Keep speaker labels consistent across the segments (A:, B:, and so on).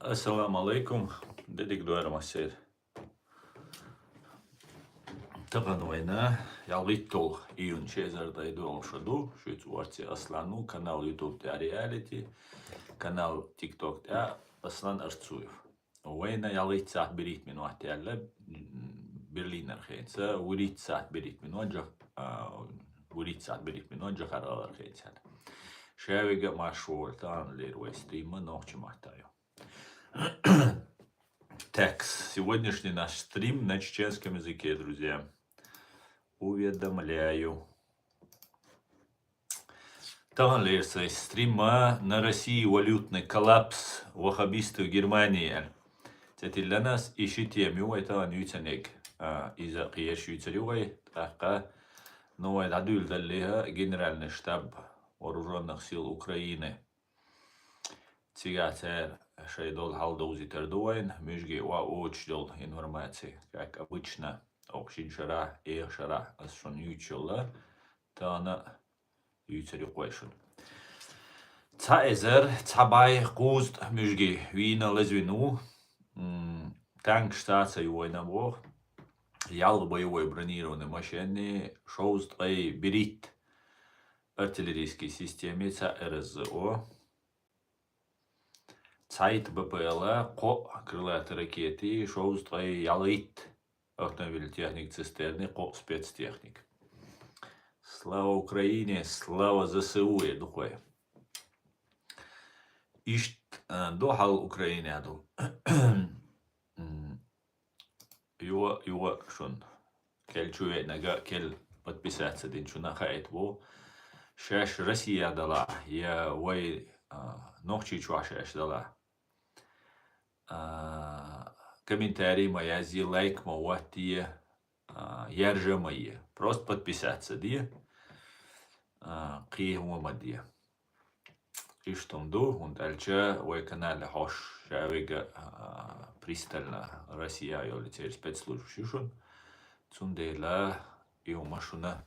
A: Assalamu alaikum. Dedik doyarmasir. طبعا وينا ياليتول إيون شيزر دايدو أوشدو شويت واتي أصلاً канал يوتيوب تاع رياليتي канал تيك توك تاع أصلاً أرتسويف وينا ياليت ساعة بريت من واحد تاع برلينر خينسا وريت ساعة بريت من وجه وريت ساعة بريت من وجه خرار خينسا شاويجا مشهور تان ليروي стрима ночи мартаю. Так, сегодняшний наш стрим на чеченском языке, друзья. Уведомляю. Там лежится стрима на России валютный коллапс ваххабисты в Германии. Это для нас ищите мю это ньютенек из-за киешьютелюгой така новая адуль далега генеральный штаб вооруженных сил Украины. Цигатер шейдол халдоузи тердуайн мюжги ва учдол информации, как обычно. Общин шара и шара асшон ючола тана ючери койшун. Цаэзер цабай густ мюжги вина лезвину танк штаца юойна бог ял боевой бронированной машины шоуст эй берит артиллерийской системе ЦРЗО Цайт БПЛА ко крылатые ракеты шоуст эй ялит автомобиль техник цистерны ко спецтехник. Слава Украине, слава ЗСУ, я духой. Ишт дохал Украине аду. Его шон. Кель чует нага, кель подписаться дин шуна хайт во. Шаш Россия дала. Я вой ногчи чуашаш дала. Комментарий моя зи лайк мовати яржа мои. Просто подписаться ди. Киевума ди. И что ду, он дальше вой канале хош шавига пристально Россия йоли через спецслужб шишун. Цундела и умашуна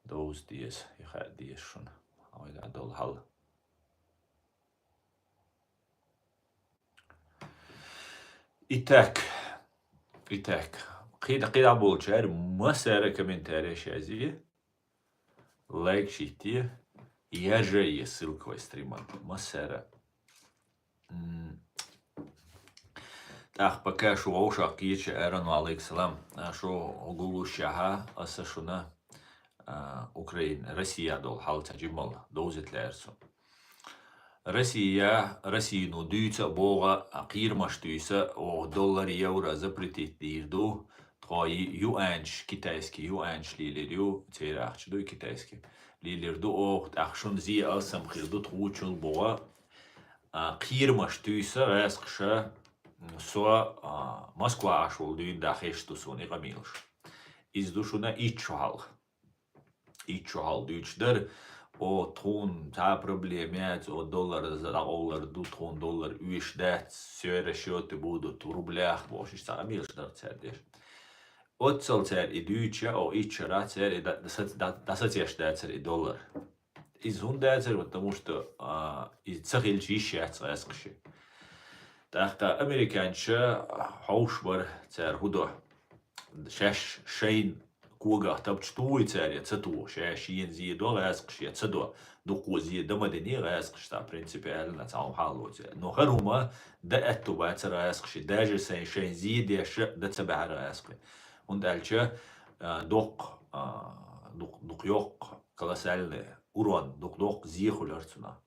A: доуз диес и хад диес шун. Ойда дол хал. Итак, قيد أبول شعر مسارة комментария شازية лайк شيتي يرجع ссылка стрима مسارة так пока шо ошак киче эрану алейксалам шо оглушаха асашуна Украина Россия дол халта джимал доузит лерсо Россию дүйца бога қирмаш дүйца о доллар евро запретить дирду твои юанч китайский юанч лилерю церахчду китайский лилерду о ахшун зи асам хирду твучул бога қирмаш дүйца расқша со Москва ашул дүйн дахешту сони гамилш издушуна ичхал дүйчдер о тун та проблемят о доллар за доллар ду тун доллар уишдат все расчеты будут в рублях бошиш та милш дарцердеш отцелцер и дюча о ичра цер и дасатешдацер и доллар из хундацер потому что из цахилчи шацаскши тахта американча хаушбар цер худо шаш шейн كوجا تبتشتوي تاري تتو شاشين زي دو غاسقش يتسدو دقو زي دمدني غاسقش تا برينسيبال نتاو حالو نو خرهما دا اتو بات غاسقش داجر سين شين زي ديش دا تبع غاسقش وندالچا دوق يوق كلاسال урон دوق زي خلرتنا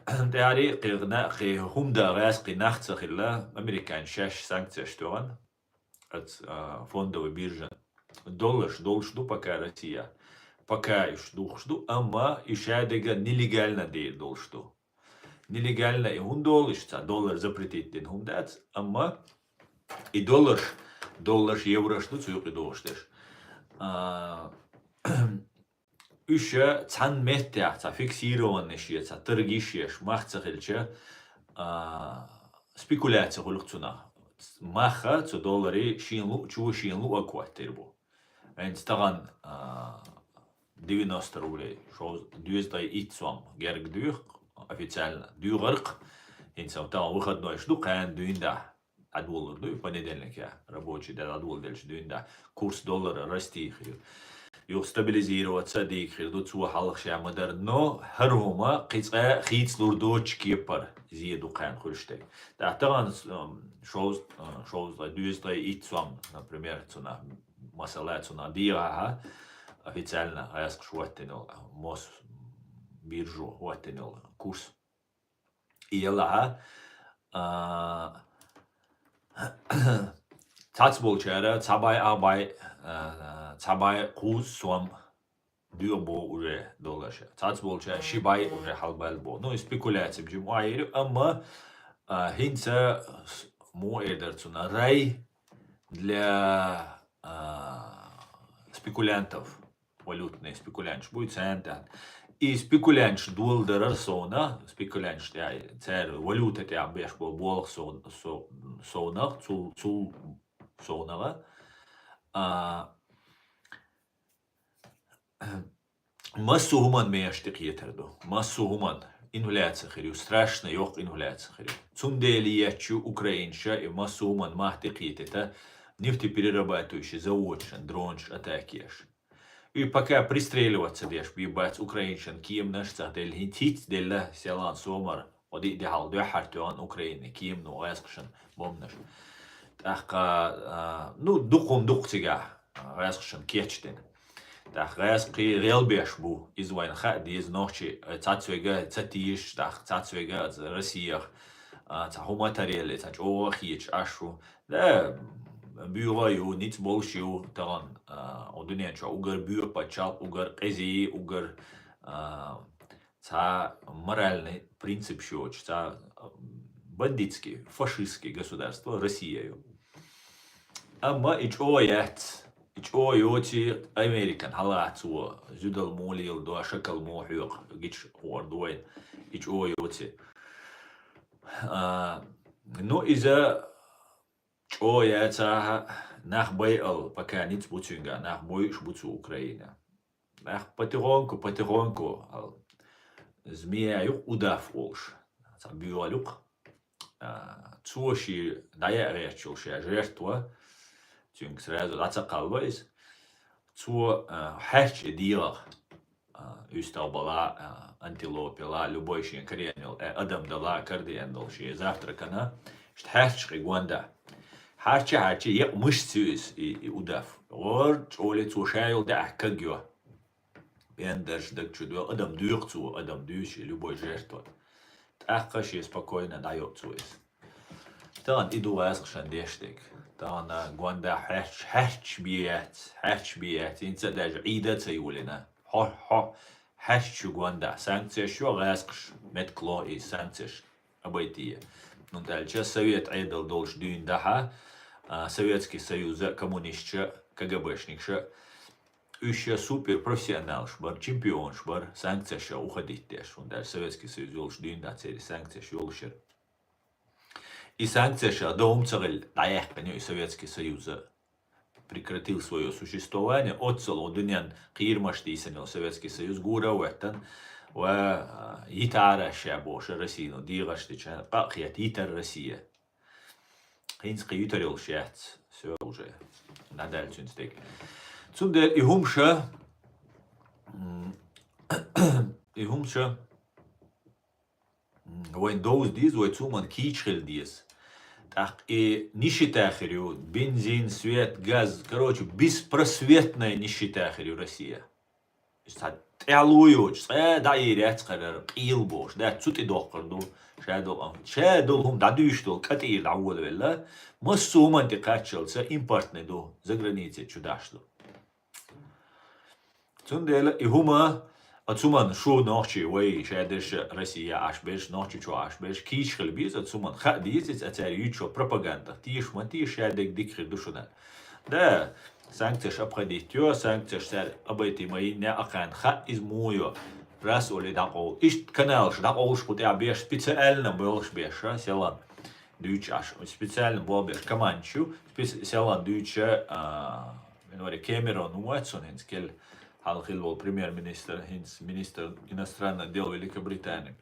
A: داري قيغنا قي همدا غاسقي نختخلا امريكان شاش سانكция штуран от фондовой биржи. Доллар жду пока Россия. Пока жду, ама ишадега нелегально дейт жду. Нелегально и доллар запретить ден хундат, ама и доллар евро жду цуюки доштеш. Үше цан меття, ца фиксированный шия, ца торгишеш, махцахельча спекуляция хулюхцуна. Маха цо доллари шинлу акватирбу. Энц таган 90 рублей. Шо 200 итсуам герг дюх официально. Дюгарк, инсам там выходной жду, кан дюинда. Адвол, ну и понедельник я рабочий, да, адвол дальше дюинда. Курс доллара расти, يو стабилизироваться ديك خير تو حلق شيء مدرنو هرهما قيس خيت لوردوش كيبر زيدو قان خلشتك تعتقد shows like dues like eat some например цена масала цена диаха официально аск шуаттенол мос биржу хуаттенол курс иелаха Tatsbolchara, Tabai Arbeit, Tabai Kusum, Duurbo уже долларша. Tatsbolchara, Shibai уже halbalbo. Ну, спекуляции бжим айру, ама хинца мо эдерцуна рай для спекулянтов, валютные спекулянт, будет центр. И спекулянт доллар сона, спекулянт цер валюта те абеш бол сона, цул сонага. Массу гуман мештик етерду. Массу гуман. Инфляция херю. Страшно йох инфляция херю. Цундели ячу украинша и массу гуман махтик етета. Нефтеперерабатывающий завод, дронш, атакеш. И пока пристреливаться дешь, бибать украиншан, кием наш цахдель хинтить делла селан сомар. Оди дехал дехартуан Украины, кием ну аскшан бомнаш. Тахка, ну, духом духтига, аскшан кечтен. Тах аски релбеш бу, из войнха, из ночи, цацвега, цатиш, тах цацвега, Россиях, цахуматарели, цач охич, ашу, да, бюрою, ниц большую, таран, одуняча, угар бюр почал, угар эзи, угар, ца моральный принцип щоч, ца бандитский, фашистский государство, Россию. Ама ичоят, ичоyoти Американ, халацу, зюдал молил, до шакал мохюк, гич ордуэн, ичоyoти. Ну, из-за чояца нах байал, пока ниц бутюнга, нах бойш бутю Украина. Нах потихоньку, змеяюк удав олш. Бюалюк. Цуши дая речулши, жертва. Тюнг сразу ацакалвайс. Цу херч дилах. Усталбала, антилопила, любой шин коренил, адам дала кардиендал ши завтракана. Штхерч ригуанда. Харчи, я мышцюис и удав. Орч оле цушайл да кагё. Бендерш дак чудо, адам дюрцу, адам дюши, любой жертва. Тахкаши спокойно дает цуис. Тан иду васкшан дештик. Тан гуанда херч биет. Инца даже ида цаюлина. Херчу гуанда. Санкция шо васкш меткло и санкцияш обойтие. Ну дальше совет айдал долж дюн даха. Советский Союз, коммунистча, КГБшникша. Еще супер профессионал шбар, чемпион шбар, санкция ша уходить деш. Он даже Советский Союз долж дюн да цели санкция ша улшер. И санкция ша до умцарель даехпеню и Советский Союз прекратил свое существование. Отцел одунян кирмашти санил Советский Союз гура уэттан. Ва итара ша боша Россия, дирашти ча пахият итар Россия. Хинский ютарил шеht, все уже надаль цюнстек. Цундер и хумша, войн доуз диз, вой цуман кичхел диз. Так и нищетахерю, бензин, свет, газ, короче, беспросветная нищетахерю Россия. Тялуюч, да и ряцкарер, илбош, да цути дохкарду. شادو هم دادوشتو كتير دعوة ولا مسو منطقة شلسة إمبورتني دو زغرانيتي شداشلو تندل إهما أتسومن شو نوشي وي شادش روسيا عشبش نوشي شو عشبش كيش خلبيز أتسومن خديز أتاريو شو بروباغندا تيش من تيش شادك ديك خدوشنا ده سانكتش أبغديتيو سانكتش سر أبيتي ماينة أكان خد إزمويو раз оли дакол ишт канал дакол шпутя беш специально был шбеша селан дючаш специально был беш команчу селан дюча миноре Кэмерон Уотсон хинскел халхил был премьер-министр хинс министр иностранных дел Великобритании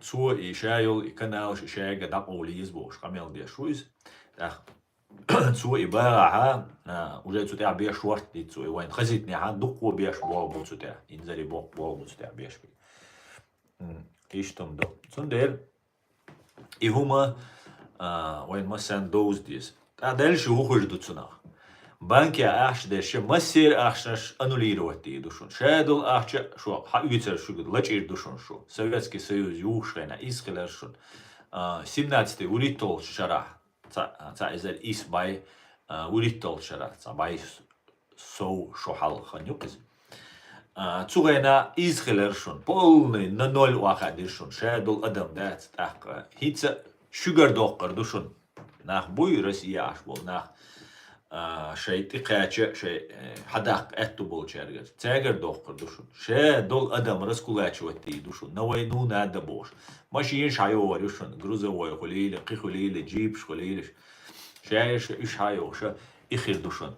A: цу и шайл и канал шайга да полиз бош камел де шуиз цу и баа уже цу та беш шорт и цу и вайн хазит не хан дук беш бол бу цу та инзари бол цу та беш иштом до цундер и хума وين مثلا دوز ديز دالش هو خرج دوتسنا بانكي اخش دش مسير اخشش аннулировать душун шедл ахча шо хаюцер шуг лачир душун шо Советский Союз юшена исхелершун 17 уритол шара ца изер исбай уритол шара ца бай соу шохал ханюкис цугена исхелершун полный на ноль вахадишун шедл адам дат так хица شجر دوقر دوشون نخ بوی رسی آش بول نخ شيء تقاچه شيء حداق اتو بول چرگر تاگر دوقر دوشون شه دول ادم رس کلاچ وتی دوشون نوای نو ناده بوش ماشین شایو وریشون گروزه وای خلیل قی خلیل جیب خلیلش شایش اش هایو شه اخیر دوشون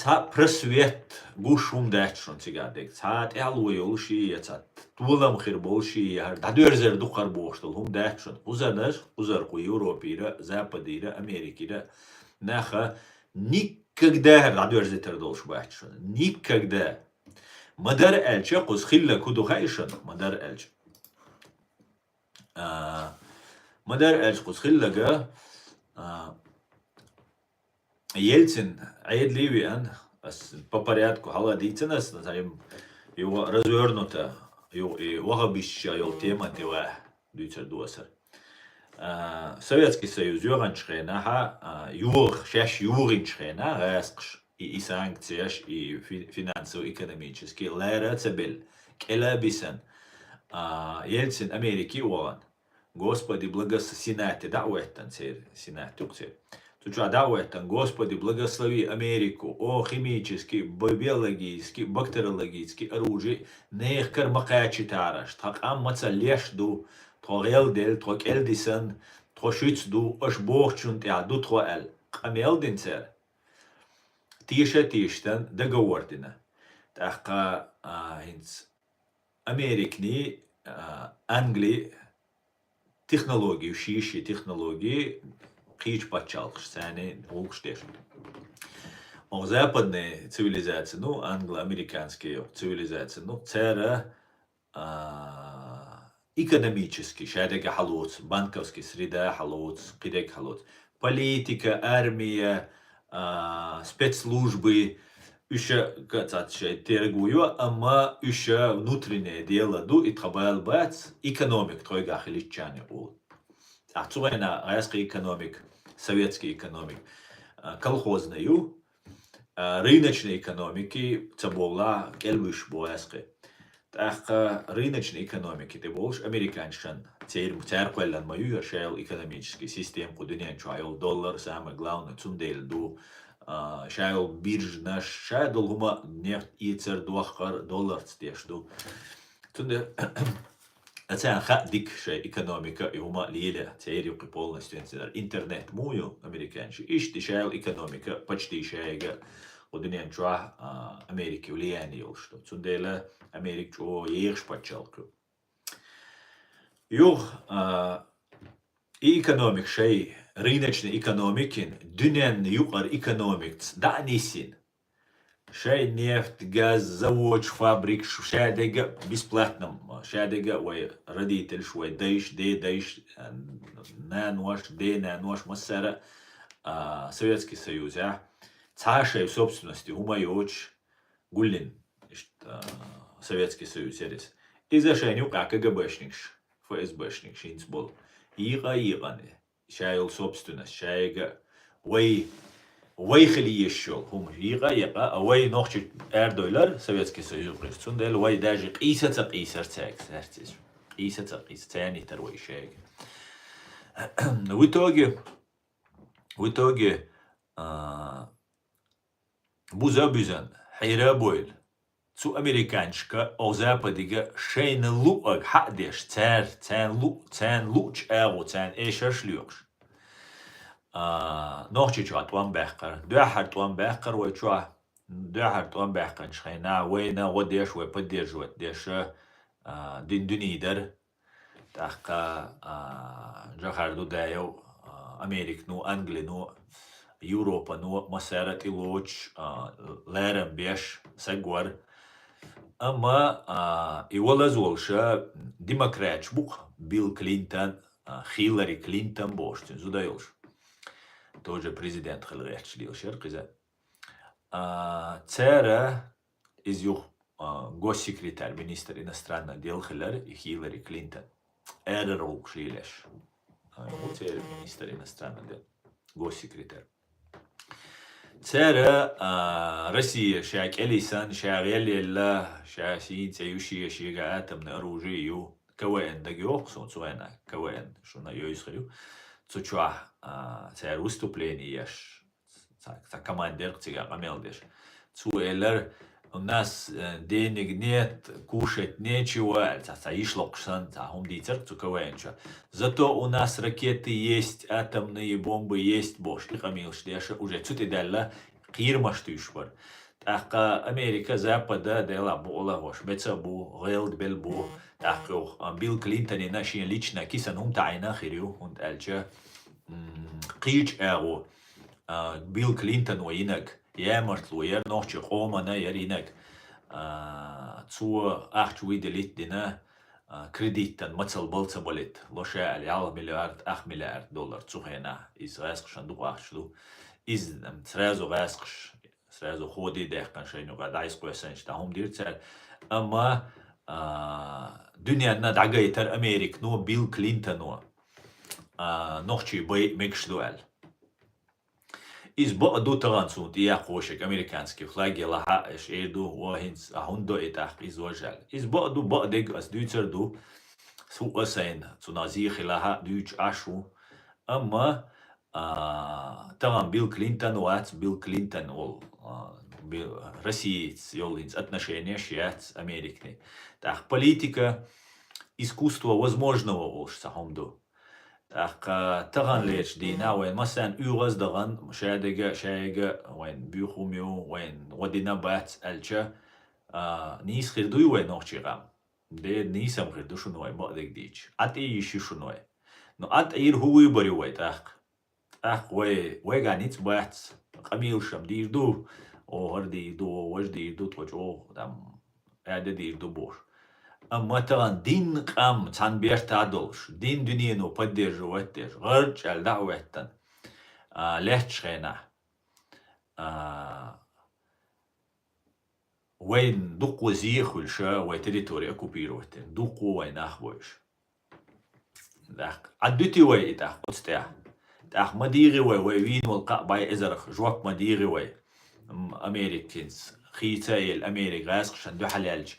A: تا پرسویت گوشم داشتن تیگادک تا الوی ولشی تا دولم خیر بولشی هر دادرزر دکار بوشتل هم داشتن узар ку Европира, Западира, Америкира наха никогда дадерзетер долш бачшен никогда мадар элче кус хилла куду хайшен мадар элч кус хиллага Ельцин, Айд Ливиан, по порядку, Халадицинас, его развернуто, и вахабища, его тема, тела, дюйцер. Советский Союз, юранчхена, шаш юринчхена, раскш, и санкцияш, и финансово-экономический, лера цебель, келабисан, Ельцин, Америки, Уолан. Господи, благослови, да, уэттан, сенат, тюкцер. Господи, благослови Америку, химический, биологический, бактериологический оружие, не их кармакачи тараш, так аммаца лешду, то элдель, то элдисан, то шицду, аш бохчун тяду, то эл. Камелдинцер. Тиштен договордина. Так Америкни, Англии, технологии, шиши технологии, Кич пачалкш, сани улкштеш. Западные цивилизации, англо-американские цивилизации, цера экономический, шадега халуц, банковский среда халуц, кидек халуц, политика, армия, спецслужбы, еще торгую, ама еще внутреннее дело, и трабал бац, экономик, тройга хиличане ул. Отсюда райский экономик, советский экономик, колхозную, рыночной экономики, цабола, эльвиш боэске. Так рыночной экономики ты больше американшан, церквеллан мою шел экономический систем, куда не шел доллар, самое главное, цундель ду, шел бирж наш, шел долгума нефть и цер дуахар доллар стешду. Цундель أتان خدك شيء إقتصادية يوما ليلة تيري وقبولنا ستنسر إنترنت مويو أمريكان شيء إيش تشايل إقتصادية بتشتي شيء ودنيا نجوا أمريكي ولياني يلشتو تندلا أمريكا جو يخش بتشالكو يوه إقتصادية شيء رينشنا إقتصاديين دنيا يقر إقتصادية دعنيسين شيء نفط غاز زوج فابريك شادقة بسبلاتنم شادقة وي رديتل شوي ديش نانوش مسارة Советский Союз цашей собственности умаёч гулин Советский Союз серис и зашеню как КГБшникш ФСБшник шинцбол иганы шайл собственность шайга ويخلي يشول هم يقا أوي نوخش $1 Советский Союз قيسون دل وي داجي قيسة تاكس قيسة تاني تروي شيء в итоге буза حيرا بويل цу американчика о западига шейна луаг хадеш цен луч цен эшершлюкш نوخشي شو توان بحقر دوحر توان بحقر وشو دوحر توان بحقر شخينا وينا وديش وبديش وديش دين دنيدر تحقا جاخردو دايو أمريك نو أنجلي نو يوروبا نو مسارة إلوش لارم بيش سجور أما إيوالاز والشا ديمقراطش بوخ بيل كلينتون هيلاري كلينتون بوشتن زودا يولش тоже президент خلغيحش ليل شرقزا цера из юх госсекретарь, министр иностранных дел Хиллари Клинтон. Эррол Шилеш. Вот министр иностранных дел. Госсекретарь. цера Россия шак элисан шагелла шасин цеюшия шига атомное оружие КВН дагиох солнцуэна КВН что на ее исхрю цучуа цер выступление командир цыга камелдеш цуэллер у нас денег нет, кушать нечего, зато у нас ракеты есть, атомные бомбы есть, бош. И хамил шлеша уже цути далла кирма штюшвар. Так Америка Запада дела бола вош. Беца бу гелд бел бу. Так Билл Клинтон и наши лично кисан тайна хирю und алча кич эго Билл Клинтон уинак. Jämmertlu nochtje gomana jarinek zu 8 widelit dina krediten matsal balsa balit losha al miljard 8 miljard dollar zuhena is raskhan duqashlu is srazo khodi dehkan shaynu qad isqosan shtahum dirtsal amma dünyana dagaytar Amerik no Bill Clinton no nochtje bay mekshdual из баду тарансут я хошек американский флаги лаха эшеду вахинс ахундо этах из вожал из баду бадег ас дюцерду суасайн цуназих лаха дюч ашу amma таран Билл Клинтон вац Билл Клинтон ол Россиец ёлинс отношения шиац Америкны так политика искусство возможного олш сахомду تغن ليش دينا وين مثلا يغز دغن شايقة وين بيخوميو وين ودينا بات الجا نيس خيردو وين نوخشي غام دي نيسم خيردو شنوي بقدك ديش ات ايشي شنوي نو ات اير هو يبري وي تاخ وي غانيت بات قميل شم دير دو او هر دير دو وش دير دو توش او دام اعده دير دو بوش أما ترى دين قام تان بيرتادلش دين دنيانو поддерживать غرج الدعوة لهتشخينا وين دقو زيخ والشا وين تريتوري أكوبيروت دقو وين أخوش عدتي وين تاخ قصتها تاخ مديري وين والقاء باي إزرخ جواب مديري وين أمريكانز خيتاي الأمريكا غاسق شندو حلالج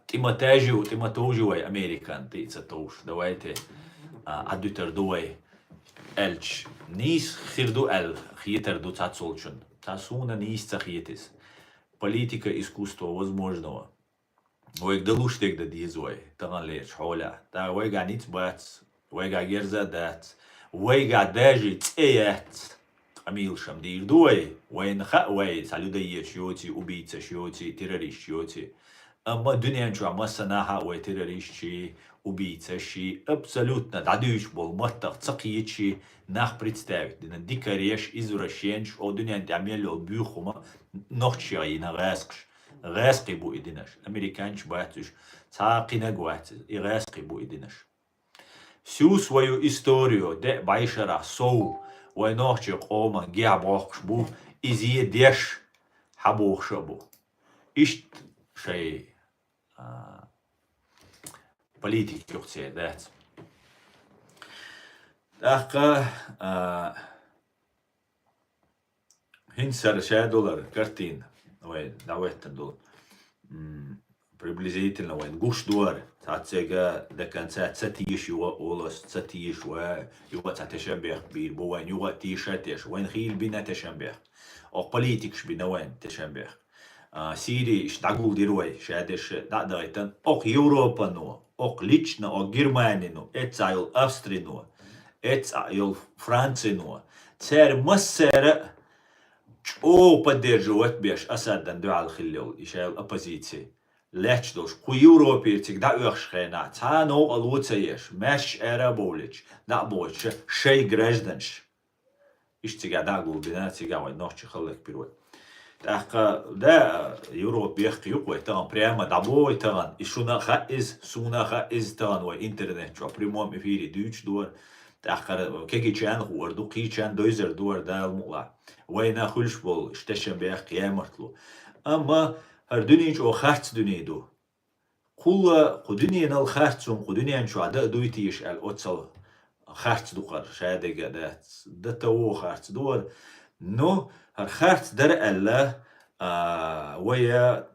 A: تيماتوجي وي أمريكان تيتساتوش دوايتي عدوتر دوي ألش نيس خيردو خيتر دو تاتسولشن تاسونا نيس تخيتس политика искусство возможного ويك دلوش تقدر ديزوي تغن ليش حولا تا ويقع نيت بات ويقع جرزا دات ويقع داجي تأيات أميل شم دير دوي وين خاوي سالو داير شيوتي убийца شيوتي террорист شيوتي أما الدنيا نشوف مسناها وتيرريشي убийца شي абсолютно дадуш бол маттах цакиечи нах представить дина дикареш извращенч о дунья تعمل бюхума нохчи на расқи бу идинаш американч батуш цақина гуат и расқи бу идинаш всю свою историю де байшара соу وای نخچی قوم گیا باخش بو ایزی دیش حبوخش بو ایشت شی политики يختي ذات دقة هنسر $6 картин وين دعوتن دول приблизительно وين гуш дуар تاتسيجا دكان تاتيش يوا أولس تاتيش يوا تاتشبه بير بوين يوا تيشاتش وين خيل بينا تشبه أو политикش بينا وين تشبه سيري اشتغل ديروي شادش دايتن أو يوروبا نو أو ليشنا أو جرماني نو إتسايل أستري نو إتسايل فرنسي نو تسير مسير أو поддерживать بيش أسد دعاء الخليل إشايل أبوزيتي لاتشدوش كو يوروبيتك دا يخشخينا تا نو الوتسيش مش ارابوليش دا بوش شي гражданш اشتيغا دا глубина тига вой ночи خلق بيروي تاخ да Европа يقوي تان прямо дабой тан и суна из тан вой интернет чо прямом эфире дүйч дуар تاخ كيكي чан хуар ду قي чан دوزر дуар да المولا وين خلش بول اشتشم بيخ قيامرتلو اما هر دنيج او خرت دنيدو كل دنيا نال خرتون دنيا شو عدا دويتيش ال اوتسل خرت دوقر شادق ده تو خرت دور نو هر خرت در الله ويا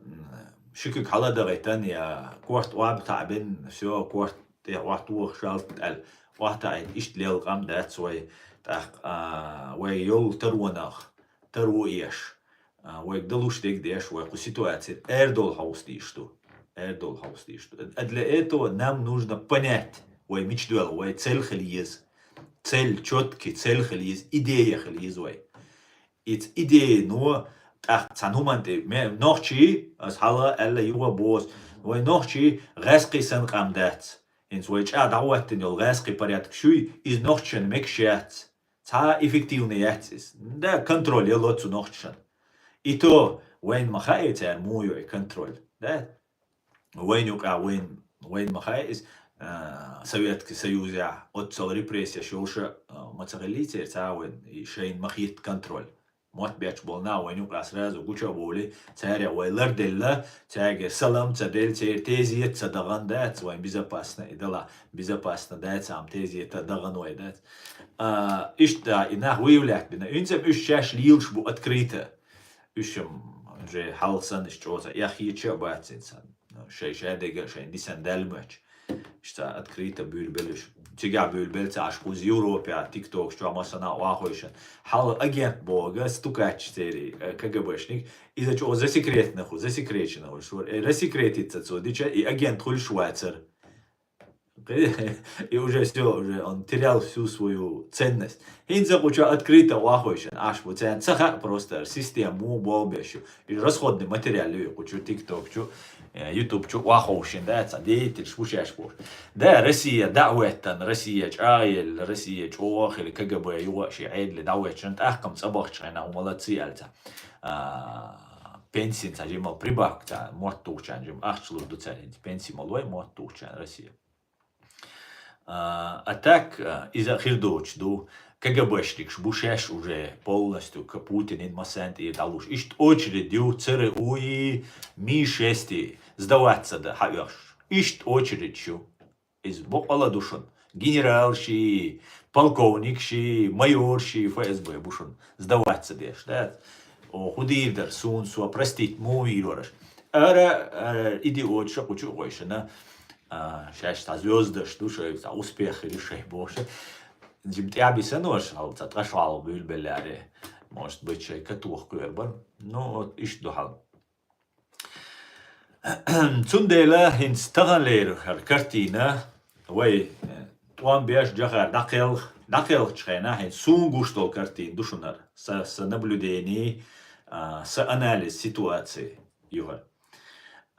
A: شكك على دغيتان يا كورت واب تعبين سو كورت وقت وخ شالت ال وقت عيد اشت ليل قام دات سوي تاخ ويا يول ترو ايش ويقدلوش تيك ديش ويقو ситуация эрдол хаустишту а для этого нам нужно понять وي мечтуэл وي цель хлиез цель четкий цель хлиез идея хлиез وي ит идея но ах цануманте ме нохчи as хала элла юга бос وي нохчи гасқи сан қамдат инс وي ча даваттен ёл гасқи порядок шуй из нохчен мекшат ца эффективный яцис да контроль ёлоцу нохчен и то وين مخايت مويو كنترول ده وين يقع وين مخايس سويت سيوزع اوتسل ريبريسيا شوشة ما تغليتي تعاون شين مخيت كنترول موت بيتش بولنا وين يقع سراز وقوشا بولي تاريا ويلر ديلا تاجي سلام تدل تيزيت تدغن دات وين безопасно идала безопасно дать сам тезиет тدغن وين دات اشتا инах выявлять бина инцем ищаш лилш бу открыто üşüm же halsan işçoza yahiçe batsinsan şey şadega şey disan dalmaç işte открыто bülbülüş tiga bülbülse aşkuz Европа TikTok что масана вахойшен hal agent boga stukaч сери КГБшник из-за чего засекречено что рассекретится цодича и агент хуль швайцар и уже все, уже он терял всю свою ценность. Хинза куча открыто вахойшен, аж вот цеха просто систему болбешу. И расходный материал кучу TikTok, чу YouTube, чу вахойшен, да, деятель, шпушаш пуш. Да, Россия дауэттан, Россия чайл, Россия чуахили КГБ, юаши айдли дауэтшен, ахкам цабахчайна, молодцы альца. Пенсин сажимал прибавка, мортухчан, жим ахчлу дуцарин, пенсий малой мортухчан, Россия. А так, из-за хирдоч, КГБшник, шбушеш уже полностью, Путин, инмасент и далуш. Ишт очередью ЦРУ и Ми-6 сдаваться да хайош. Ишт очередью из бокала душон. Генералши, полковникши, майорши, ФСБ бушон. Сдаваться деш, да? Худивдер, сунсу, простить, муирораш. Ара идиот, что кучу ойшена. Шаш та звезда, что успех решай больше. Я бы саношал, затрашал бюльбеляре. Может быть, чай катух квербан. Ну, вот ищ духал. Цундела инстагалер картина. Ой, туан беш джахар дакел чхена хин сунгуштол картин душунар. С наблюдений, с анализ ситуации. Юга.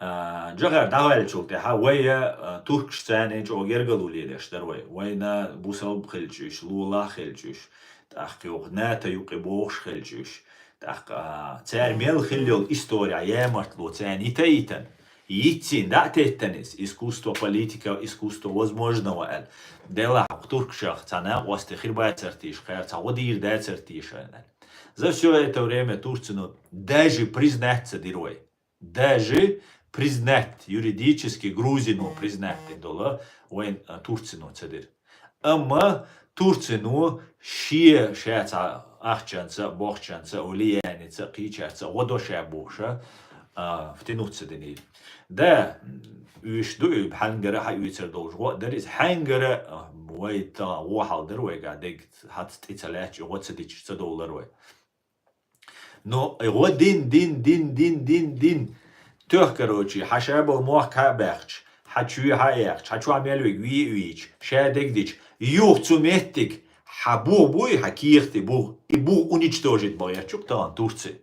A: جغر دعوة شوكتي ويا تركستان جو يرجلوا ليش دروي وينا بوسال خلجوش لولا خلجوش تحقيق ناتا يقبوش خلجوش تحقق تعمل خليل история يامرتلو تاني تايتن يتين да тетанис искусство политика искусство возможного эл дела туркшах цана остехирба цертиш хэр цаводир да цертиш за все это время Турцию даже признаться дирой даже признать юридически Грузину признать дола вен Турцину цедир. Ама Турцину шие шаца ахчанца бохчанца улияница кичаца водоша боша втянуться дени. Да يشدو بحنجرة حيوتر دوج وقدر حنجرة ويتا وحاضر وقاعد حط تتلاتش واتسديش $100 وي. Но его دين تۆ короче حشابل موح كابخش حچوي هايخش حچو عملوي ويش شادك ديش يوخцу меттик حبو بوي حكيختي بو уничтожить боя чуктан Турции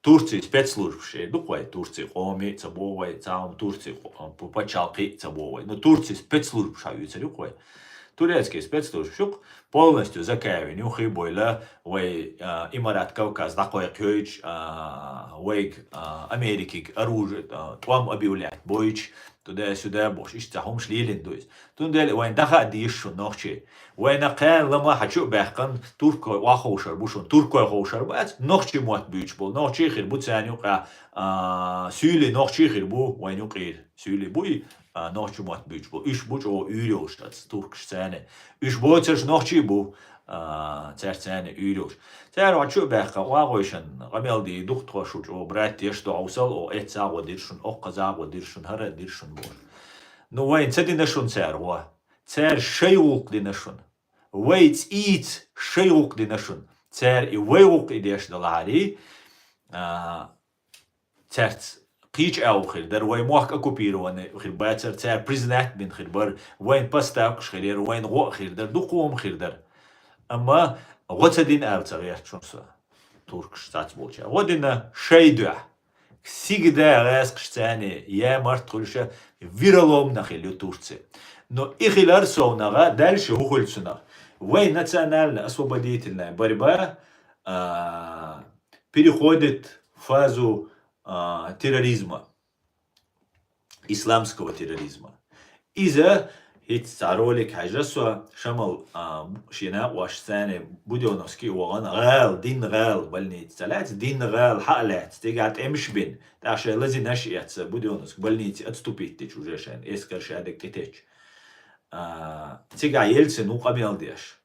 A: Турции спецслужб ше духвай Турции qomi цабовай цаум Турции пачалки цабовай. Но Турции спецслужб шаюцы духвай. Турецкие спецслужбы шук полностью закави нюхи бойла вей Имарат Кавказ такой кёйч вей Америки оружие твам объявлять бойч туда-сюда бош иш тахом шлилин дуйс. Тундел вайн даха диш нохчи. Вайн акан лама хачу бахкан турко вахошар бушун турко хошар бац нохчи мот бич бол нохчи хир бу цанюка сюли нохчи хир бу вайню qir сюли буй нохчи мот бич бол иш буч о юрёштац туркш цане иш боцеш нохчи бу церцане юрёш. Цер хачу бахка вагойшан гамелди духтошуч о брат ешто аусал о эцаго диршун о казаго диршун хара диршун бор. Ну вайн цединашун цер ва цер шейук динашун ويت إيت شيوق دينشون تر يويوق إديش دلاري ترت قيج أو خير در وين موك أكوبيرو وين خير باتر تر بريزنات بين خير بر وين باستاوكش خير وين غو خير در دو قوم خير در أما غوت دين أو تغير شون سو تركش تات بولشة غودنا شيدوع سيجدا راسقش تاني يا مرت كلشة فيرالوم نخيل يتورتسي но إخلال سونغا دالش هو سونغ وين национальная освободительная борьба переходит в фазу терроризма, исламского терроризма. Из-за ролик хажасу шамал шина вашсане будёновский уган гал дин гал больниц салат дин гал халат тегат эмшбин таша лази нашиятся будёновск больницы отступить ты уже шен эскаршадек тетеч. Тига Ельцин уqamel деш.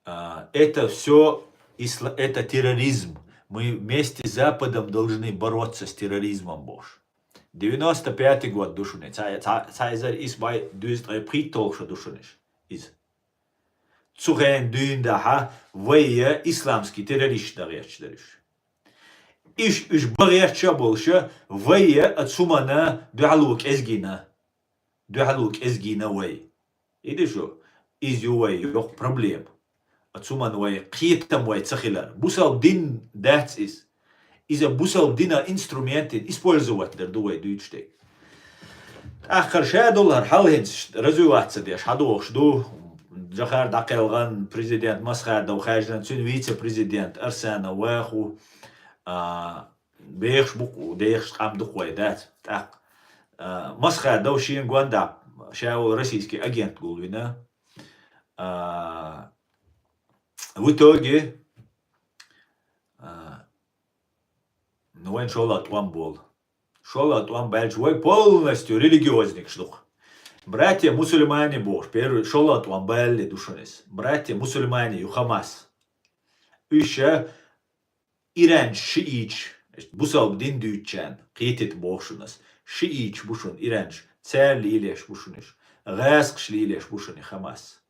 A: Это все это терроризм. Мы вместе с Западом должны бороться с терроризмом, Бош. 95 год душуне. Цайзер из бай дюздрей притолша душунеш. Из. Цухен дюндаха вая исламский террорист даречдериш. Иш бареча больше вая отсумана дуалук эзгина. Дуалук эзгина вай. إيدي شو إزيوي يوق problem أتسومان وي قيتم وي تسخيلر بوسال دين داتس إس إذا بوسال دينا إنسترومنتين إسبولزوات در دوي دويتشتي آخر شا دولار حالهنس رزوات سديش حدوش دو جخار داقيلغان بريزيدنت مسخار دو خاجدان سون ويتس بريزيدنت أرسانا واخو بيخش بوكو ديخش قام دخوي دات تاق مسخار دو شين غواندا شاو российский агент Гулвина. В итоге, ну он шел от вам был. Шел от вам большой полностью религиозник шлух. Братья мусульмане бож. Первый шел от вам белли душонес. Братья мусульмане юхамас. Еще Иран шиич. Бусал дин дючан. Қитет бошунас. Шиич бушун Иранш. Цер лилеш бушуниш, غاسقش лилеш бушуни Хамас.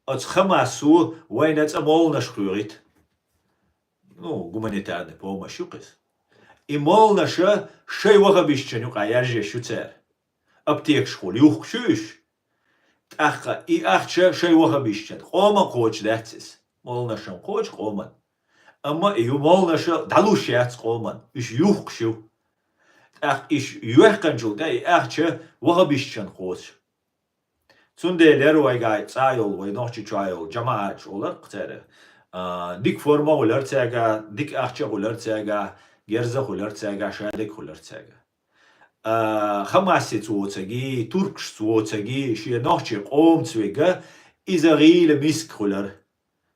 A: От Хамасу война цамолнаш хрюрит. Ну, гуманитарная помощь юкис. И молнаша шей вагабищаню каяже шуцер. Аптек школ юх шуш. Ахка и ахча шей вагабищан. Хома коч датсис. Молнашам коч хоман. Ама и молнаша далушяц хоман. Иш юх шу. Ах iş yuhkanjul da ahça wahabişcan qoş. Sundeler vayga tsayol vay nohçi çayol cemaat olar qtara. Dik forma olar tsaga, dik ahça olar tsaga, gerza olar tsaga, şadik olar tsaga. Hamasi tsotsagi, turksh tsotsagi, şi nohçi qom tsvega izagil misk olar.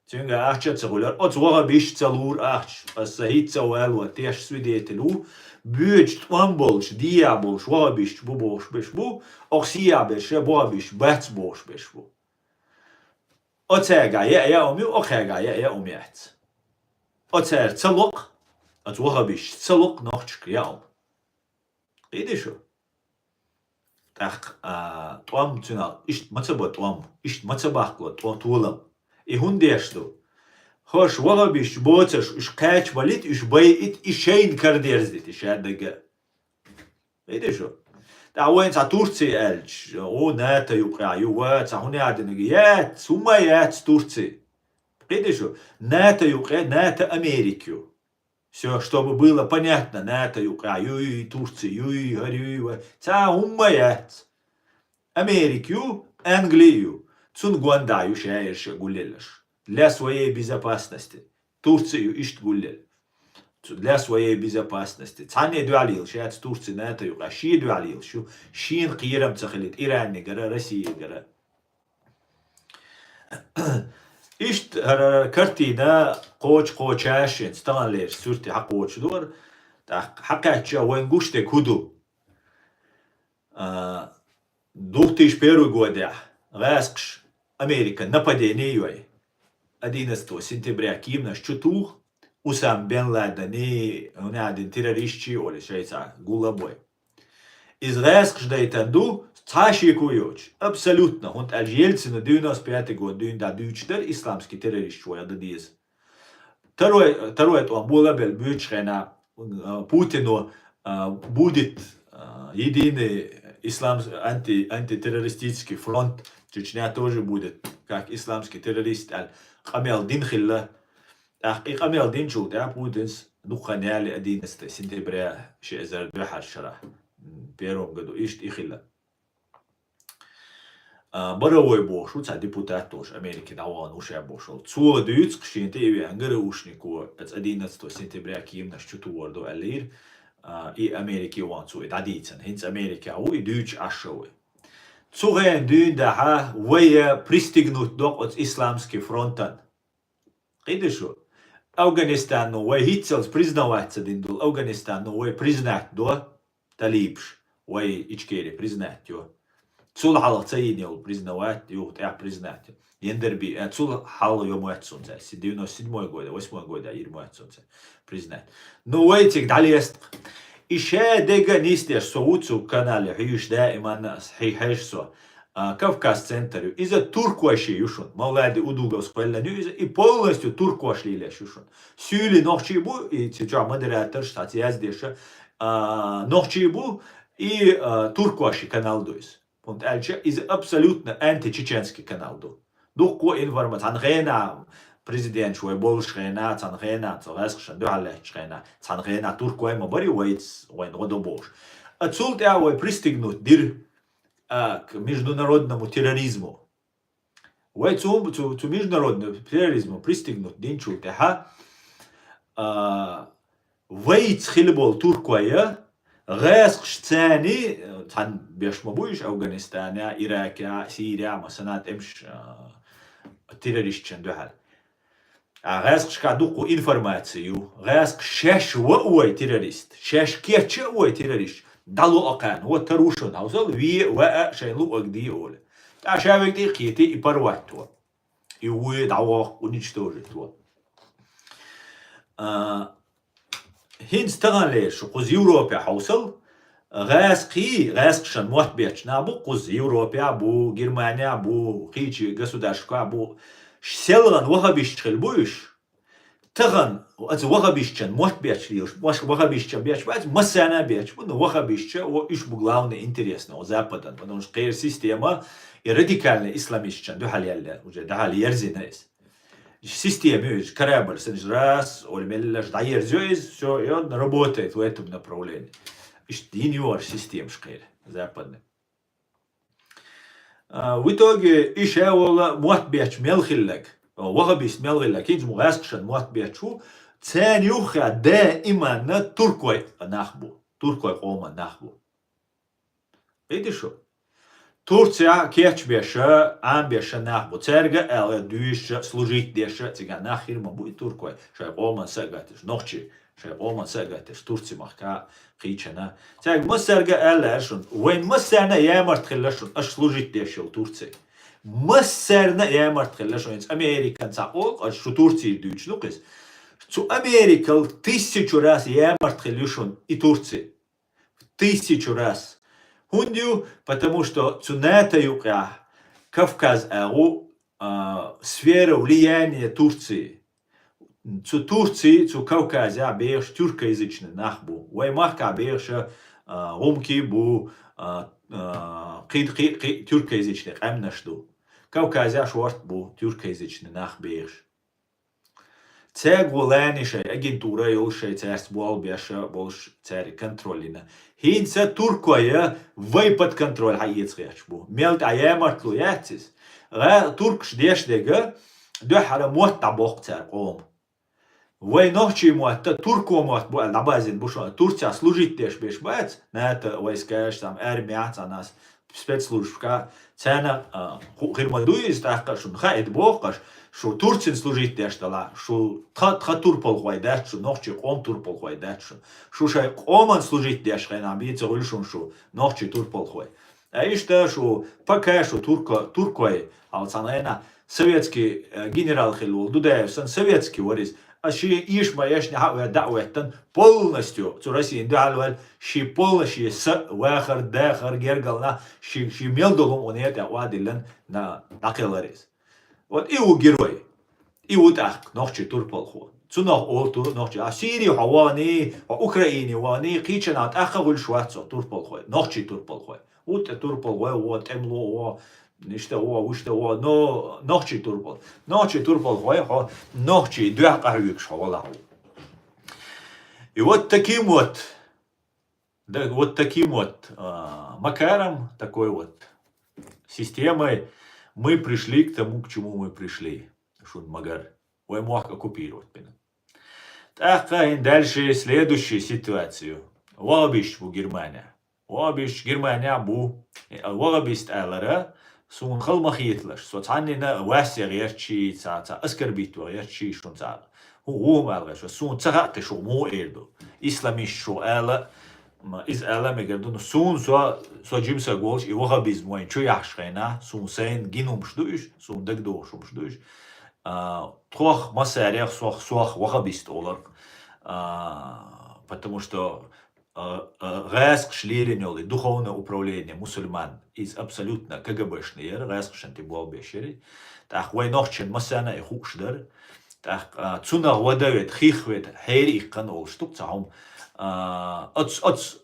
A: Çünkü ahça tsolar, ot wahabiş tsalur ahç, asahit tsawal wa tesh swidetelu. Büyüç tuambolş, diabolş, wabiş, bu boş beş bu, oksiyabeş, wabiş, bats boş beş bu. O tega ya omi, o khega ya omiyat. O ter tsalok, at wabiş, tsalok nohçk ya om. İdi şu. Tak tuam tuna, iş matsaba tuam, iş matsabakla tualam. Hundeştu. Хош wahabиш boçaş iş kaç valit iş bayit işeyn karderzit iş adega. Neydi şu? Dawen sa Turciya elç. O nata yuqra yuwa sa huni adinigi yat suma yat Turciya. Neydi şu? Nata yuqra nata Amerikyo. Все, чтобы было понятно, НАТО юй, Турция, юй, горюй, ца уммаят. Америку, Англию, цунгуандаю шаерша гулелаш. Для своей безопасности. Турцию ишт гулел. Для своей безопасности. Цане дуалил, шаец Турции НАТО юка, ши дуалил, шин قيرم تخليت إيران نجرا روسيا نجرا. إشت كرتينا قوچاشين ستان ليش سورتي حق قوچ دور حقاتشا وين قوشتك هدو دوغتيش بيرو года غاسقش أمريكا нападение 11 сентября кимнаш чутух Усам Бен Ладени один террористчи или шейца гулабой. Из غاسقش دايتندو цаши куёч абсолютно он альжельцина 95 год дюнда дючтер исламский террорист шоя дадиз. Второе то булабел бючхена Путину будет единый антитеррористический фронт. Чечня тоже будет как исламский террорист. Камел Дин Хилла. Камел Дин шул да Путинс духаняли 11 сентября 2021 первом году. Ишт и Хилла. Боровой бошел, ца депутат тоже Америки давал уже бошел. Цу дюйцк шинте и ангерушнику от 11 сентября ким наш чутуорду алир и Америки ванцу и дадицен. Хинц Америки ау и дюйч ашовый. Цуген дюйн даха вая пристигнут док от исламский фронтан. Кидешу. Афганистан ну вай хитцелс признаваться диндул. Афганистан ну вай признать до талибш. Вай ичкери признать его. Цул хала цаини ол признавать, юхт признать. Ендерби, цул хала йому солнце. 97 года, 8 года, ирму солнце. Признать. Ну, этих далест. Ише дега нистеш соуцу канале, хьюш дائما صحيحش со. Кавказ центрю. Из-за туркуаши юшун. Маулади удугов спаляню, и полностью туркуашли леш юшун. Сюли нохчибу, и сейчас модератор, штат яздеша, нохчибу, и туркуаши канал дуис. Und ist абсолютно античеченский канал. Дух информация. Цангена президент швой болшхена, цангена, царасхшан дуалешхена, цангена туркой мабари уайц уайн родобош. Отсюда я вой пристегнут дир к международному терроризму. Уайцум к международному терроризму пристегнут динчул теха. Вайц хилбол туркоя. غاسقش ثاني عن بيش مبويش أفغانستان يا عراق يا سوريا مثلا امش تيروريست شندو حال غاسقش كادوكو انفورماتيو غاسق شاش وأوي تيروريست شاش كيتش أوي تيروريست دالو أقان هو تروشون هوصل وي وأ شيلو أقدي أول عشان دي قيتي يبرواتو يوي دعوة ونجتوجتو هنس تغليش قز يوروبيا حوصل غاسقشن موت بيتشنا بو قز يوروبيا بو جرمانيا بو قيجي государства بو سيلغن وغبيشتخل بوش تغن وغبيشتشن موت بيتشليوش وغبيشتشن بيتش بعد مسانا بيتش но وغبيشتشن وإيش бу главное интересно у Запада потому что какая система и радикально исламистичен духалялля уже духали ерзинес системе корабль раз, ольмеллаш дайер зёиз, все, и он работает в этом направлении. Иньюар систем шкаир, западный. В итоге еще муат бяч мелхиллак, вахабис мелхиллак, инж мугаскшан муат бячу, ценюха де именно туркой нахбу, туркой ома нахбу. Видишь что? Турция keçbeşe, ambeşe nahbu terge, ele düğüşe, slujit deşe, ciga nahir ma bu Turkoj, şay olman segatiş, nohçi, şay olman segatiş, Turci mahka, qiçena. Cag mısırga ele şun, when mısırna yamart khillaşun, aş slujit deşe Turci. Mısırna yamart khillaşun, Amerikan sa ol, aş şu Turci düğüşlüküz. Şu Amerikal 1000 раз yamart khillaşun и Turci. 1000 раз. Хундю, потому что цунета юка Кавказ ау сфера влияния Турции. Цу Турции, цу Кавказе беш тюркоязычный нахбу. Ваймахка беш гумки бу тюркоязычный амнашду. Кавказе шварт бу тюркоязычный нах беш. Цегулени шей агентура йол шей церс буал беша болш цери контролина. Хинца туркоя вай под контроль хаец бу. Мелт аямартлу яцис. Туркш дешдега дохара мот табок цер قوم. Вай нохчи муатта турко муат бу алабазин буша Турция служить деш беш бац на это войска там армия нас спецслужбка цена хирмадуис тахкашун хаид бохкаш шо Турцин служить дештала шо тха турпол хвайдат шо нохчи қом турпол хвайдат шо шай қоман служить деш хена биц улшун шо нохчи турпол хвай ишта шо пока шо туркой алцанена советский генерал хилул дудаев сан советский варис Аши ишма яшни хауя дауэттан полностью цу России индуалвал ши полностью с вахар дахар гергална ши мелдолум онет вадилен на накеларис. Вот иу герой, иу так нохчи турполху. Цу нох олту нохчи Сирии хавани, Украине вани киченат ахагул швацо турполху. Нохчи турполху. Вот турполху вот эмло نشته وشته نو نوچی تورپل خواه ها نوچی دو قهویش حواله вот таким вот макаром, такой вот системой мы пришли к тому, к чему мы пришли. Шун магар. Ой, мог оккупировать. Так, дальше следующую ситуацию. Вабиш в Германия. Вабиш Германия бу. Вабиш алара. سون خل مخيتلش سو تعنينا واسع غيرشي تا اسكربيتو غيرشي شون تا هو مالغش سون تغات شو مو ايردو اسلامي شو الا ما از الا مگردون سون سو جيمسا گولش اي وهابيز موين چو يحشخينا سون سين گينوم شدوش سون دگدو شوم شدوش تروح مساريخ سوخ وهابيست олар потому что Рэск шлиренёлы, духовное управление мусульман из абсолютно КГБшный, рэск шанти буалбешери, так войнохчен масана и хукшдер, так цуна вадавет хихвет хейри их канол штук цаум, от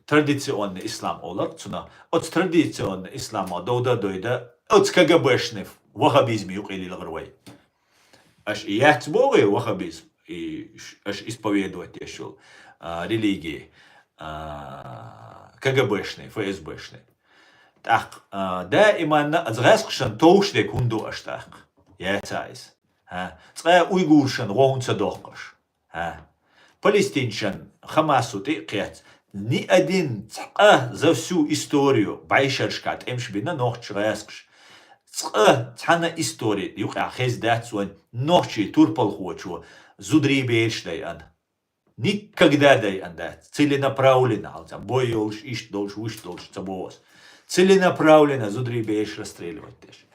A: традиционный ислам олар, цуна от традиционный ислам доуда дойда, от КГБшный вахабизм юкили лагрвай. Аж и яцбовый вахабизм, и аж исповедовать ешел религии. КГБшный, ФСБшный. Так, да, именно, азгасшан тоушдек хунду аштак. Я цайс. Цая уйгуршан роунца дохкаш. Палестиншан Хамасу ты кет. Ни один за всю историю байшершкат эмшбина нохч рэскш. Цана история, юха хез датсуан нохчи турпал хочу, зудри бейшдай ан. Никогда дай анда целенаправленно, бой ёлш, иш долш, уш долш, цабос. Целенаправленно зудри бейш расстреливать też.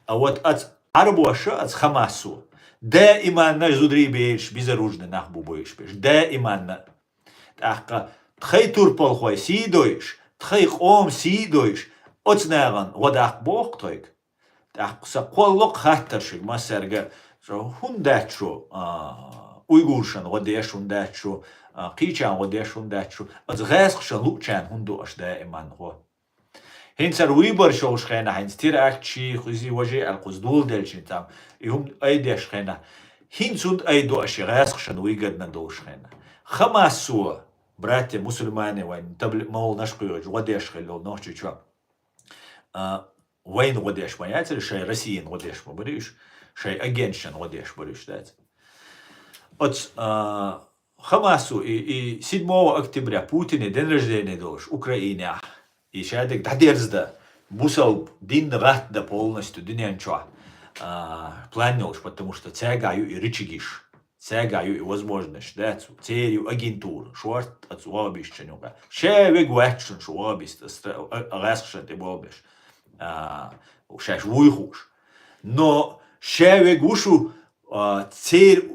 A: А вот от Арбоша, от Хамасу, да иманна зудри бейш безоружный нахбу боиш беш, да иманна. Так, тхай турпал хой сидоиш, тхай ом сидоиш, оцнаган, водах бог тойк. Так, са коллок хатташик, масерга, хундачо, уйгуршан годеш ундачу, قيچان годеш ундачу, از غاسخشان لوچان هندوش دائما هو. هنسر ويبر شوش خينا هنس تير اكشي خوزي وجه القصدول دلشين تام يهم ايديش خينا هنسود ايدو اشي غاسخشان ويقدنا دوش خينا خماس سوا براتي مسلماني وين تبل مول نشقيوج годеш خيلو نوشي شو وين годеш ما يعتر شي رسيين годеш ما بريش شي اجنشن годеш بريش دات от Хамасу и 7 октября Путин день рождения долж Украине и шадек дадерзда бусал дин ратда полностью динянчо планил, потому что цягаю и рычагиш цягаю и возможность да церю агентур шорт от уабищенюга шевег вэкшн шуабист расшен ты бобиш шаш вуйхуш но шевег ушу цер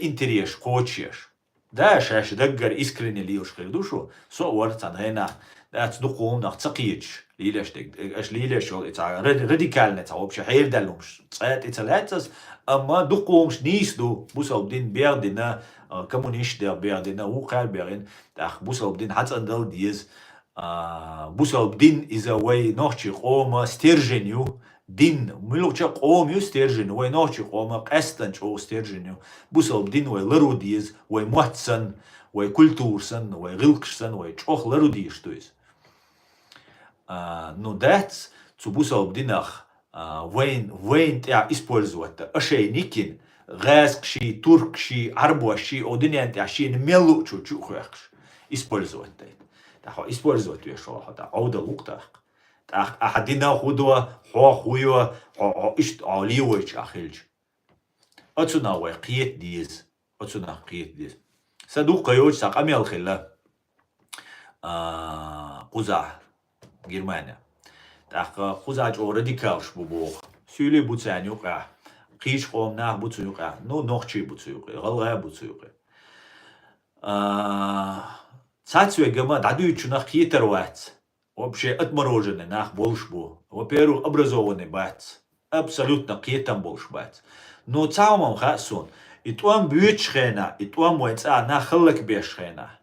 A: интерес хочешь. Да, шаш даггар искренне лилш душу, со вартан хена, да цдукум нах цакич, лилаш аш лилаш шол ица радикально ца вообще хейрдалумш. Цайт ицалатас, ама дукумш нисду, бусал дин бердина, коммунист der бердина, укал берин, ах бусал дин хацандал диез, бусал дин is a way нохчи хома стерженью, دين ملوكشا قوم يسترجن وينوشي قوم قستن شو استرجن بوسل دين ويلروديز ويموتسن ويكولتورسن ويغلقشسن ويشوخ لروديش تويس ну дец цубусал динах вейн тя использовать ашей никин гэскши туркши арбоши одинен тяшин мелу чучухш использовать тахо использовать вешо хата ауда луктах тах ахадина худва хуюа ишт алиоч ахилж ацуна вай қиет диз ацуна қиет диз саду қайоч сақамел хилла قزح Германия. Так хузач радикалш бубох. Сюли буцанюка. Қиш қомнах буцюка. Ну нохчи буцюка. Галга буцюка. Цацуя гама дадуючунах хитервац. Вообще отмороженный нах большбу. Во-первых, образованный бац. Абсолютно қиетам больш бац. Но цаумам хасун. И туам бючхена, и туам уэнца нахыллак бешхена.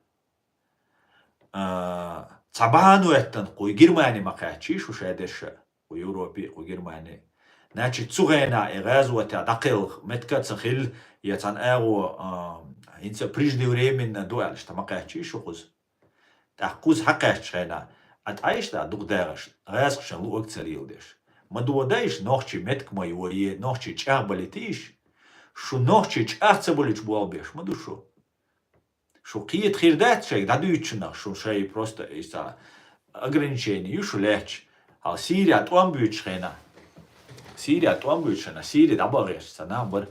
A: Цабану еттен куй Германия макачи шу шедеше куй Европе куй Германия начи цугена игазуата дақил меткац хил яцан агу инца преждевременно дуал что макачи шу куз тахкуз хакачена ат айшта дугдагаш газшен лук царилдеш мадуодайш нохчи метк моюе нохчи чахбалитиш шу нохчи чахцабулич буалбеш мадушу Что какие тхирдат шей дадуючна, что шей просто из-за ограничений, юшу леч. А Сирия туамбючхена. Сирия туамбючхена, Сирия дабарешься, набор.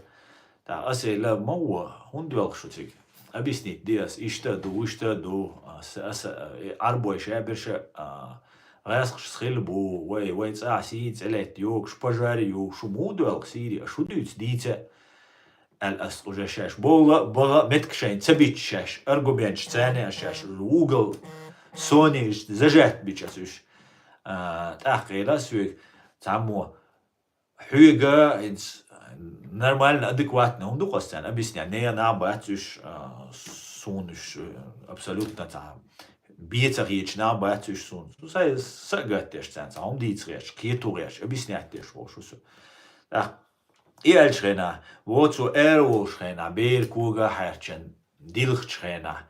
A: Да, асе ла мау, он дуал шутик. Объяснить диас, ишта ду, арбой шеберше, расх схилбу, вей ца сиц, элет юк, шпажарию, шуму дуал Сирия, шудуц дице. الأس уже شاش بولا متكشين تبيت شاش أرجوبينش ثاني شاش جوجل سوني زجات بيتشاسوش تأخيرا سويك تعمو حيجا إنس نورمال أديكوات نهم دو قصتان أبيسني نيا ناباتوش سونش أبسولوتنا تعم بيتغيش ناباتوش سون ساي سقط تيش تان تعم ديتغيش كيتوغيش أبيسني أتيش وشوسو إيالشغنا ووتسو إيروشغنا بير كوغا حيرشن ديلخشغنا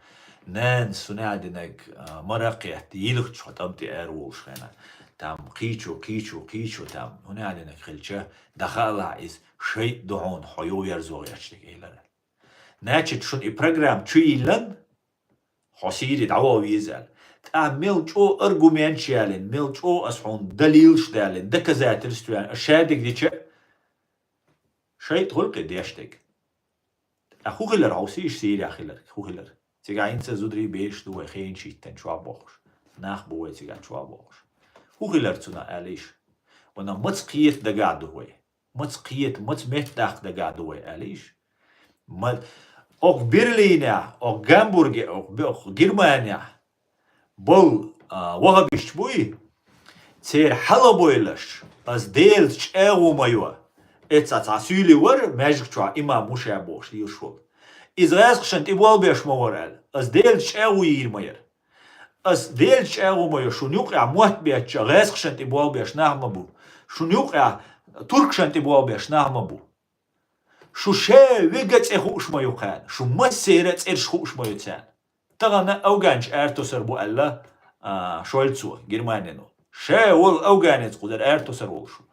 A: نان سنادنك مرقيت يلخش تمتي إيروشغنا تام قيشو تام هنادنك خلشة دخلها إز شيء دعون حيو يرزوغ يشتك إيلان ناتشت شون إبرغرام تشيلن حسيري دعوة ويزال تام ميلجو أرغومين شيالين ميلجو أسحون دليل شدالين دكزاتر ستوان أشادك ديشة شيء تقول ديشتك أخو خلر عوسيش سيري أخلر أخو خلر تيجا إنسا زودري بيش دو خين شيتن شوا بوخش ناخ بوي تيجا شوا بوخش أخو خلر تنا أليش ونا متسقيت دقا دوي متسقيت متمهتاق دقا دوي أليش أو برلينيا أو غامبورغ أو جرمانيا بول وغبيش بوي تير حلا بويلش أز ديلش أغو مايوا إتساس عسولي ور ماجيك شوا إما موشا بوش ليشول إزغاز خشنت إبوال بيش مورال أز ديلش أغو يرمير أز ديلش أغو مايو شو نيوقع موت بيتش غاز خشنت إبوال بيش نعم بو شو نيوقع ترك شنت إبوال بيش نعم بو شو شا ويجت إخوش مايو خان شو مسيرت إرش خوش مايو تان تغنى أوغانش أرتوسر بو ألا شولتسو جرمانينو شا وال أوغانيت قدر أرتوسر والشو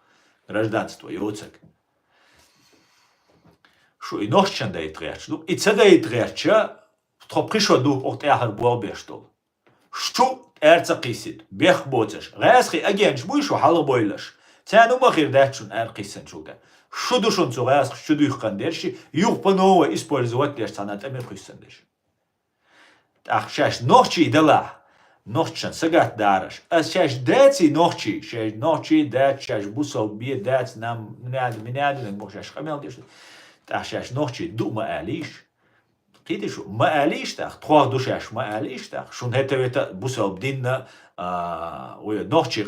A: гражданство يروتسك شو إنوششن دا يتغيرش دو إتسا دا يتغيرش تخو بريشو دو وقت آخر بوال بيشتول شو أرتسا قيسيد بيخ بوتش غاسخي أجيانش بوي شو حال بويلش تانو ما خير داتشون أر قيسن شو دا شو دوشون سو غاسخ شو دو يخان ديرشي يوخ بنوه إسبولزوات ديرش تانات أمير قيسن ديش أخشاش نوخشي دلا نوخشن سقات دارش أز شاش داتي نوخشي شاش نوخشي دات شاش بوصل بيه دات نام منادي نمو شاش خميل ديش تأخشاش نوخشي دو ما آليش قيدي شو ما آليش تأخ تخواه دو شاش ما آليش تأخ شون هتا ويتا بوصل بدينا ويا نوخشي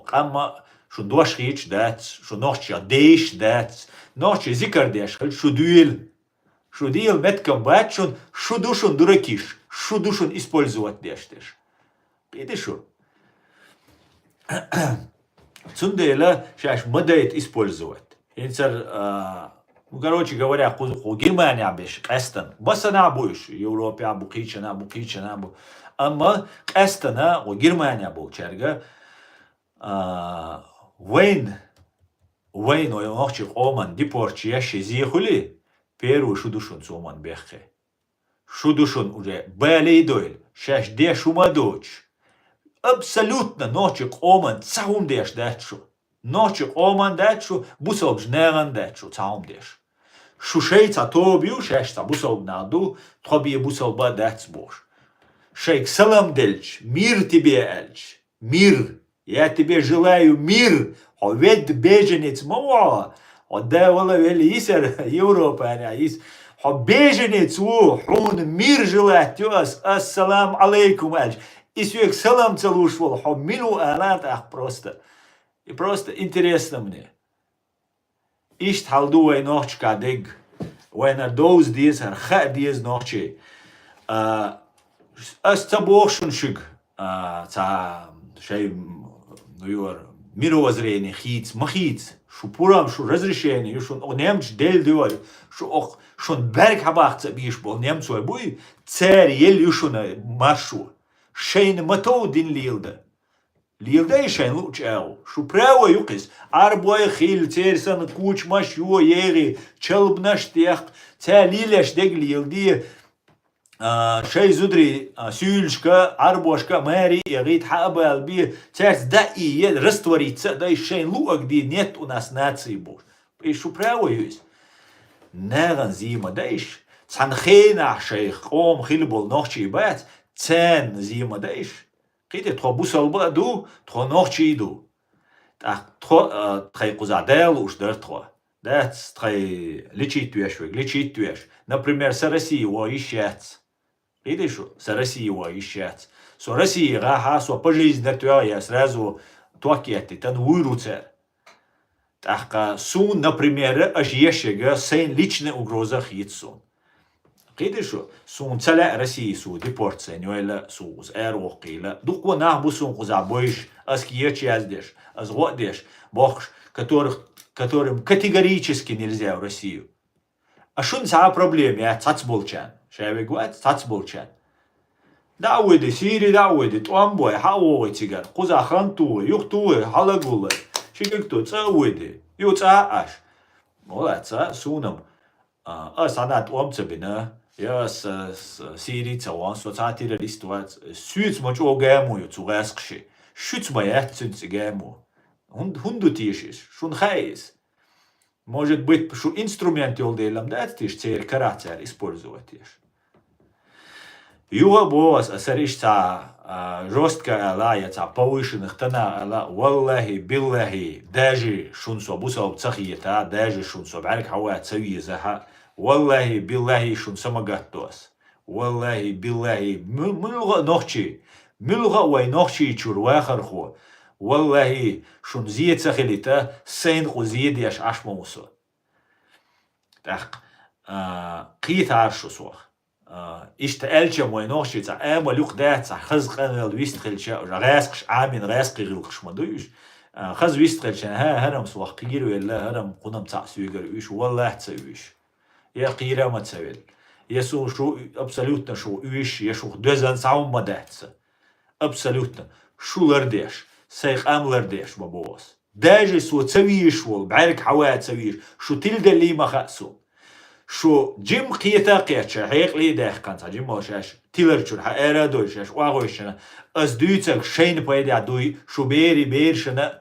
A: قام شون دوش خيش دات شو نوخشي ديش دات نوخشي ذكر ديش خل شو ديل متكم بات شو دوشون دوركيش شو دوشون использовать ديش قيدي شو Цундейла сейчас модает использовать. Короче говоря, Германия беш, Эстон. Басана будешь, Европе абу, Кичана абу, Кичана абу. Ama Эстона, Германия был черга. Вейн ой нохчик оман дипорчи ящи зиехули. Первый шудушун суман бехе. Шудушун уже белей дойль. Сейчас деш умадоч. Абсолютно ночик оман цаум деш дечу. Ночик оман дечу, бусолб жнеран дечу, цаум деш. Шушейца тобью, шешца бусолб наду, тобье бусолба дец бош. Шейк салам дельч, мир тебе эльч, мир. Я тебе желаю мир. Ведь беженец мова. Да вала велисер Европа, беженец хун мир желает вас. Ассалам алейкум эльч. И сюек салам целушвал, милу алат ах просто. И просто интересно мне. Ишт халду вай ночка дег. Вайна доз диез арха диез ночи. Астабошуншиг. Ца шей мировоззрение хиц, махиц. Шу пурам, шу разрешение, шу немч дель дюар, шун берг хабахца биш бол немцу буй, цер ел юшуна маршу. Шейн матоу дин лилда. Лилда и шейн луч эл. Шу право юкис. Арбой хил церсан куч маш ю ери. Челб наш тех. Цер лилеш дег лилди. Шей зудри сюльшка, арбошка, мэри, ирит хабал би. Церс да и ел раствориться. Да и шейн луак ди нет у нас нации бош. И шу право юис. Неран зима дайш. Цанхена шейх ом хилбол нохчи бат. Цен зима дайш. Ките тхо бусалба ду, тхо нохчи ду. Тхо тхай кузадел уж дар тхо. Дац тхай лечить туеш. Например, с России его ищец. Видишь, с России его ищец. С России раха, со по жизни я сразу туакети, тан уйруцер. Так, сун, например, аж ещега, сейн личная угроза хитсун. Видишь, сун целя России су депорция, нюэля су с эроқила. Дуква нахбу сун кузабойш, аскиечи аздеш, азгодеш, бог, которым категорически нельзя в Россию. А шун за проблем, я цацболчан. Шеве гуат, цацболчан. Да уйди, сири да уйди, туамбой, хаой цигар, куза хантуы, юхтуы, халагулы. Шигекту, ца уйди, ю ца аш. Молодец, сунам. Санат уамцабина. Я с Сирии цаван, соца террористуат, сюц мач огэмую цугэскши, шуц маят цуцгэму. Хунду тишиш, шун хайс. Может быть, что инструмент елделам дать тиш цель карацер использовать тиш. Юга бос асаришца жестко алая ца повышенных тона ала валлахи биллахи даже шун собусал цахиета даже шун собарк хава цавизаха. Валлахи биллахи шун самагаттос. Валлахи биллахи милга нохчи. Милга вай нохчи чурвахархо. Валлахи шун зиет сахилита сейн хузиет яш ашмаусо. Так, قيت عرشو سوخ. إشت ألشة موي نوشي تا أما لوك دات تا خز قنال ويستخلشة راسقش عامين راسقي غلقش مدويش. خز ويستخلشة هرم سوخ قيرو يلا هرم قنم تا سويقر ويش والله تسويش. يا قيرا ما تسويل. يسو شو أبسلوتنا شو ويش يشو دوزان ساوم ما داتس. أبسلوتنا شو لرديش سيق أم لرديش بابوس. داجي سو تسويش وول بعرك حوات تسويش شو تلد اللي ما خأسو. شو جيم قيتا قيتشا هيق لي داخ كانت جيم وشاش تيلرچور هائرا دوشاش واغوشنا از دويتك شين بايد عدوي شو بيري بيرشنا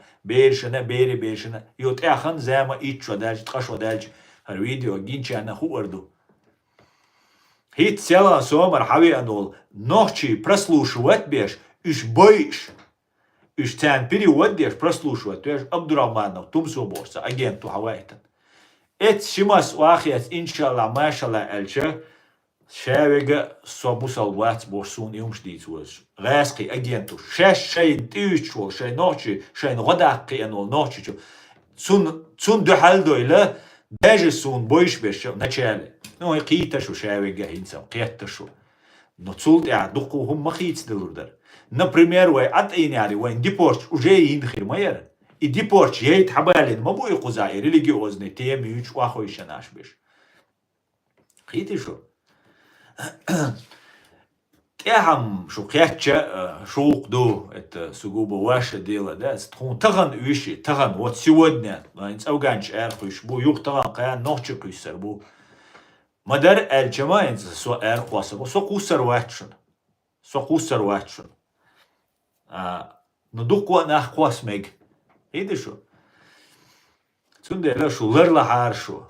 A: يوت اخن زاما ايتشو دالج تقشو دالج هر فيديو جينشي انا خو اردو هيت سيلا سومر حوي انول نوحچي прослушивать беш уж боишь уж тян перевод деш прослушивать то есть Абдурахманов тумсо борса агенту хавайтан Эт шимас уахият иншалла машалла эльча шевега собусал вац борсун юмшдиц уж раски агенту шей тючо шей ночи шей годакки анол ночи цун духалдо или даже сун боиш беш начале ну и қита шу шевега хинсам қита шу но цулт я дуку хум махиц делурдар например вай ат иняри вай депорт уже инхир майер И депорч ейт хабалин мабу и кузай религиозный теми юч уахойша наш биш. Хити шо? Кехам шо кехча шоук до это сугубо ваше дело, да? Тхун таган виши, таган вот сегодня, инц ауганч эрхуш бу юх таган кая нохчу кюсер бу. Мадар эльчама инц со эрхуаса бу со кусер ватшун. Со кусер ватшун. Но дуква нахуас мег. Хити шо? Цунде ла шо лерла харшо.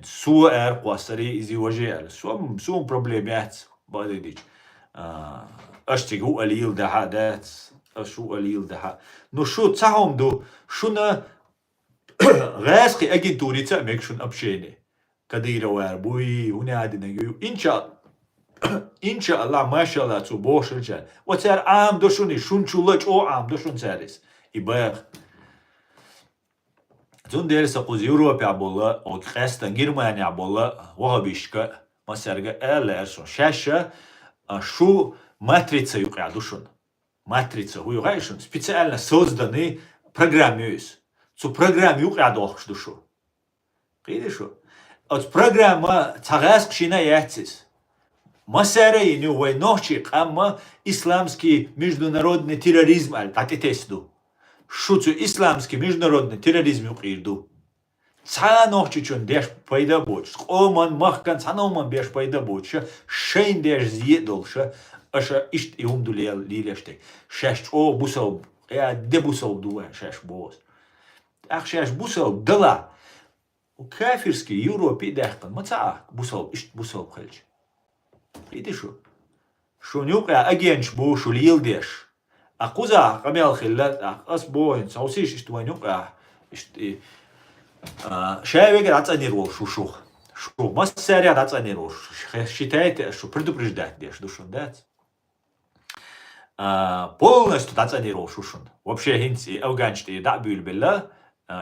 A: Су эрхуасари изи важеал. Сум проблемят بعد اشتي قليل ده عادات شو قليل ده نو شو تساهم دو شو نا غاسقي اجين توري تأمك شو ابشيني كديرة واربوي هنا عادنا يو ان شاء الله ما شاء الله تو بوش الجان وتار عام دو شوني شو لج او عام دو شون سارس يباغ زون ديرس اقوز يوروبي عبولا او خاستن جرماني عبولا وهبيشكا ما سرقا الا ارسون شاشة شو матрица юqadушун. Матрица хуйгайшун специально созданный программиюс. Цу программ юqadохш душу. Видишь? От программа цагаск шина яцис. Масара ину вай нохчи камма исламский международный терроризм аль татитесду. Шуцу исламский международный терроризм юqirdu. Цанохчи чун деш пайда боч. Оман махкан цаноман беш пайда боч. Шейн деш зьедолша. Аша ишт иумду лилештек. Шеш о бусал. Я де бусал дуа шеш бос. Ах шеш бусал дала. Кафирский Европе дахкан. Маца бусал ишт бусал хельч. Видишь? Шо нюка агенч бо шо лилдеш. Акуза камел хиллат ас боин саусиш ишт ванюка ишт шайвегер ацанирвол шушух. Шо массаря ацанирвол. Считайте, что предупреждать деш душун дать. Полностью ацанирвол шушун. Вообще хинси ауганчти да бюльбелла,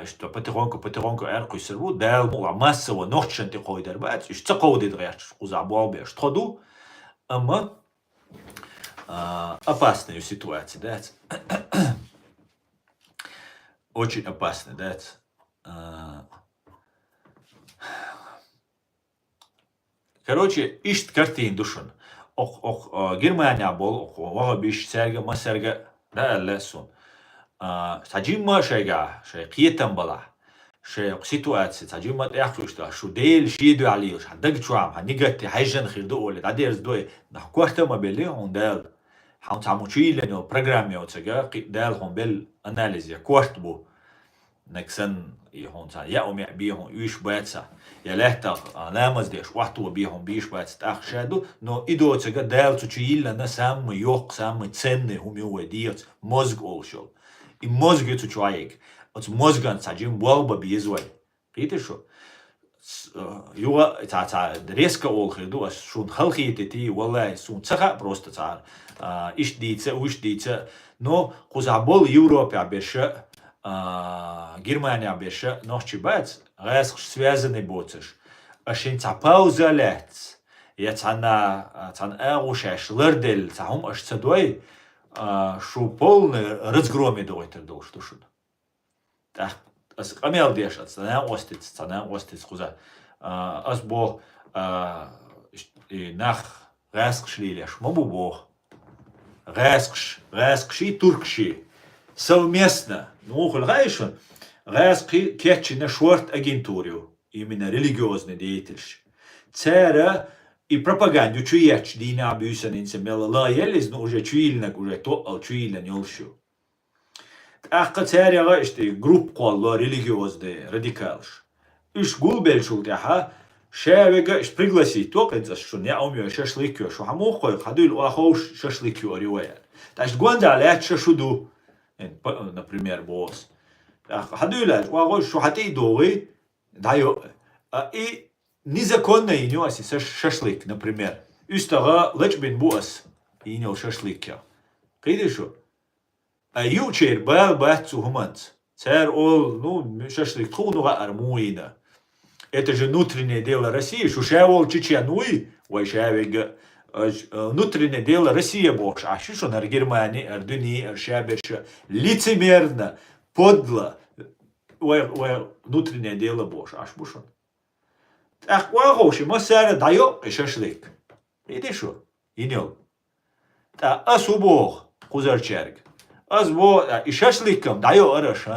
A: что потихоньку эрку серву, дал мула массово нохчен ты койдер бац, иш цакоуди дряч, узабуал беш тходу, ама опасная ситуация, да? Очень опасная, да? Короче, ишт картин душун. Германия бол, вагабиш серга масерга, да, лесун. Саджима шайга, шай қиетан бала. شيء سيتواتسي تاجيما ياخلوش تا شو ديل شيدو عليوش حدق تشوام هنيجت حيجن خيردو ولا تعديرز دوي نحكوحتا ما بيلي هون دال حاون تعمو تشيل انه بروجرام تاجا دال هون بيل اناليزيا كوحت بو نكسن يهون تا ياوم بيهم يوش باتسا يا لهتا نامز ديش وقتو بيهم بيش باتس تاخ شادو نو ايدو تاجا دال تشيل لنا سام يوق سام تسن هم يو ديت مزق اولشو المزق تشوايك от мозган саджим болба безвай. Видишь что? Юга резко олхиду, а шун халхите ти валай сун цаха просто цар. Иш дица. Но кузабол Европе абеша, Германия абеша, ночи бац, резко связаны боцеш. Ашин цапауза лец. Я цана эушеш лердель цахум аш цадой, шу полный разгроме дойтер должен шун. As камел деш от цана остиц хуза as бо нах раскшлилеш мобу бо раскши туркши совместно ну хулгайшон раски кетчи на шорт агентурию именно религиозный деятельщик цера и пропаганду чуеч дина бюсен инсемела ла елиз но уже чуильнак уже то чуильна нёлшу أخذ ساري غاشتي جروب قالوا ريليجيوزدي راديكالش إيش قول بيلشول تاعها شابقة إيش بريغلاسي توقيت أشون يا أمي شاشليكيو شو حموخو خدول وأخوش شاشليكيو رواية تاش جواندا عليها شاشودو например بوس خدول وأخوش شو حتى دوغي دايو и незаконно инё аси шашлык например үстага лечбин буас инё шашлык قيدي شو يوشير بال باتسو همانت царь ол ну шашлык тхуну армуина это же внутреннее дело России шушавол чеченуи вайшавега внутреннее дело России бокш а что на Германии ардуни аршабеш лицемерно подло, внутреннее дело Божье, аж бушон. Так, вагоши, масара даю и шашлык. Видишь что? Инел. Так, асубох, кузарчерг. Азбо, и шашлыком даю араш,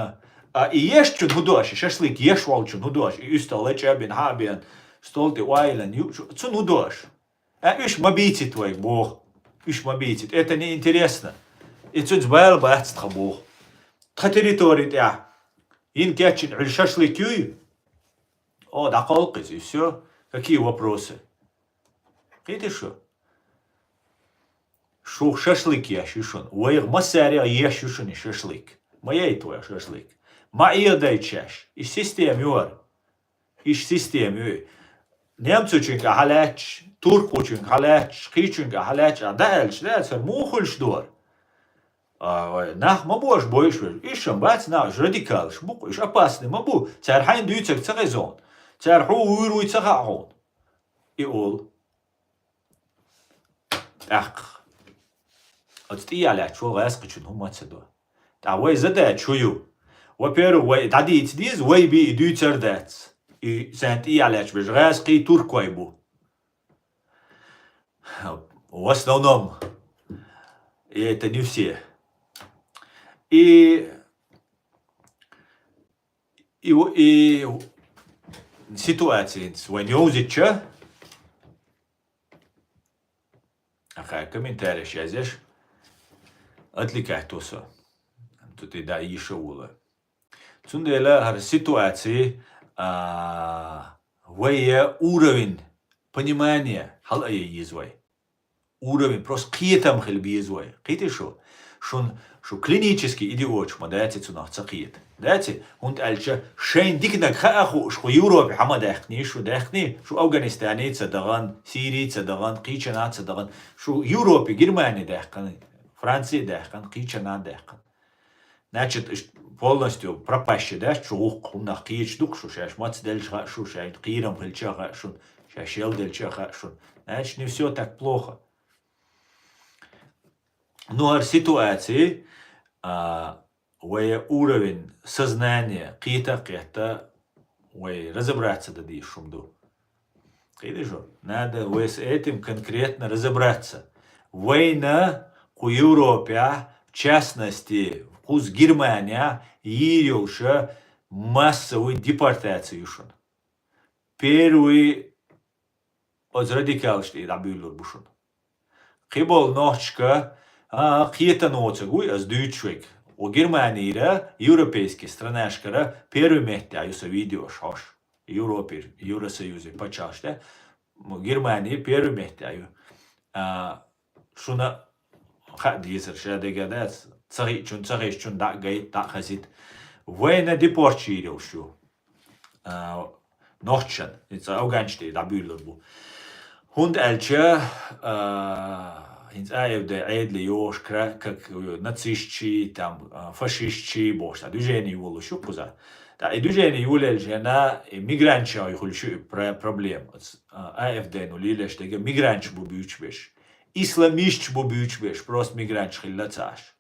A: и ешь чун худош, шашлык ешь вал чун худош, и устал лечабин, хабин, столты уайлен, чун худош. Иш мобити твой Бог. Иш мобити. Это неинтересно. И цунц байл бахтстха Бог. Тха территории тя. Ин кячин шашлык юй. О, да колкис, и все. Какие вопросы? Видишь что? Шо шашлык яшушон. Уайг масаря яшушон и шашлык. Моя и твоя шашлык. Моя дай чаш. Иш систем юар. Иш систем юй. Немцучинка халач, туркучинка халач, хичинка халач, а дальше мухульш дор. Нах мабуаш боиш, ишам бац наш радикалш, бук иш опасный мабу. Цархайн дюйцак царезон. Царху уйруй цахахон. И ол. Ах. Отстияля, чё ласкачун хумацедо. Та вай задай чую. Во-первых, вай тади ицдиз, вай би дюйцар дац. И сантияляч бежь раски турквайбу. В основном. И это не все. И ситуация ванёузича. Ага, комментарий сейчас здесь. Отвлекай тоса. Тут и да еще ула. Цундела ситуации. Вая уровень понимания. Халая езвай. Уровень просто киетам хельби езвай. Ките шо? Шо клинический идиот, шма дайте цунах цакиет. Дайте, und алча шейн дикнак хааху, шо Европе хама дахни, шо Афганистане цадаган, Сирии цадаган, Кичана цадаган, шо Европе, Германии дахкан, Франции дахкан, Кичана дахкан. Значит, полностью пропащий, да, что ухнах кич дук, что шаш мац дельша, что шай кирам хельчаха, что шашел дельчаха, что. Значит, не все так плохо. Но в ситуации, уровень сознания, какие-то, разобраться дадишь шумду. Видишь, надо с этим конкретно разобраться. Война к Европе, в частности, с Германия, ирилша массовую депортацию. Первый от радикалшти дабюллер бушон. Хибол ночка, какие-то ноцегуй, аз дючвик. У Германии, европейские странашкара, первый месте, аюса видео шош. Европе, Евросоюзе, почаште. Германии первый месте, аю. Шуна, хадизер, шадегадец. Царичун да гайт да хазит. Война депортировал шо. Ноччан, это афганчты да бюллербу. Хунд элча инц аевде айдли ёш как нацистчи, там фашистчи, бош, а движение волу шо пуза. Да и движение юлел жена мигрантча ихульшу проблем. АФД ну лилеш теге мигрантч бу бючбеш. Исламистч бу бючбеш, просто мигрантч хиллацаш.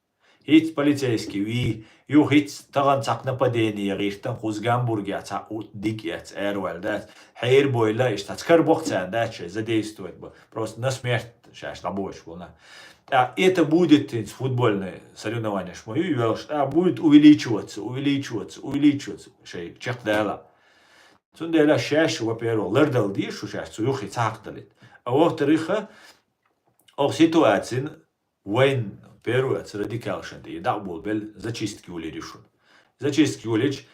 A: Хит полицейский, хит таган цак нападение, рихтан хуз Гамбурге, цак дикец, эрвел, дат, хайр бойла, тацкар бохцан, датче, задействует, просто на смерть, сейчас рабочий волна. Это будет футбольное соревнование, будет увеличиваться, шей, чек дала. Цундела шаш, во-первых, лердал дишу, шаш, цуюхи цахталит. А во-вторых, ситуация, войн, первое, это радикалшен, и да, был зачистки улиришун. Зачистки улич.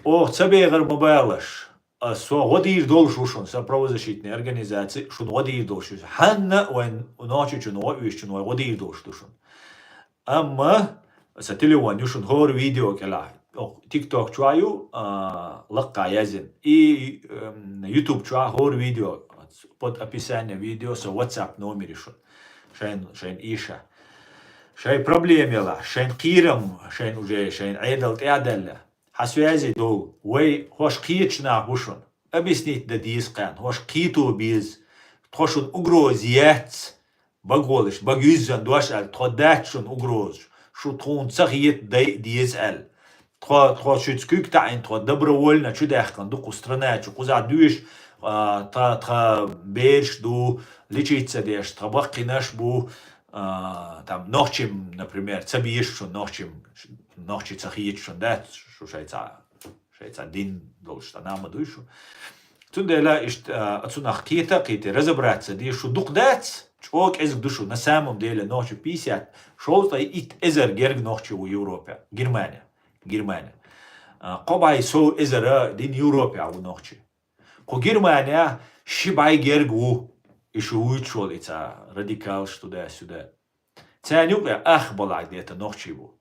A: Цабегар мобайлаш. Со водир должушун, со правозащитной организации, шун водир должушун. Ханна, ночью чун, водир должушун. Амма, со телефон, юшун, хор видео кела. TikTok чуаю, лакка язин. И YouTube чуа, хор видео. Под описание видео, со WhatsApp номеришун. Шайн иша. Шай проблемела, шайн кирам, шайн уже, шайн айдал тядалля. Хасвязи дол, вей хош кична хушун. Объяснить да дискан, хош киту биз, тхошун угроз яц, баголиш, багюзан дуаш аль, тходачун угроз, шу тхун цахиет диз аль. тхо шицкюк таин, тхо добровольно, чудехкан, ду кустране, чукуза дюш, та берш, ду лечиться деш, та бакинаш бу, там, ночим, например, цабиеш, ночи цахиечшон, да, шайца дин должен нама душу. Тундela ist zu nach Kita разобраться, где что дух дать, чок из душу на самом деле ночью 50, что ит эзер герг ночью в Европе, Германия. Кобай со эзера дин Европе в ночью. Ко Германия шибай гергу, и что учил это радикал что да сюда. Ценюк ах была где-то ночью.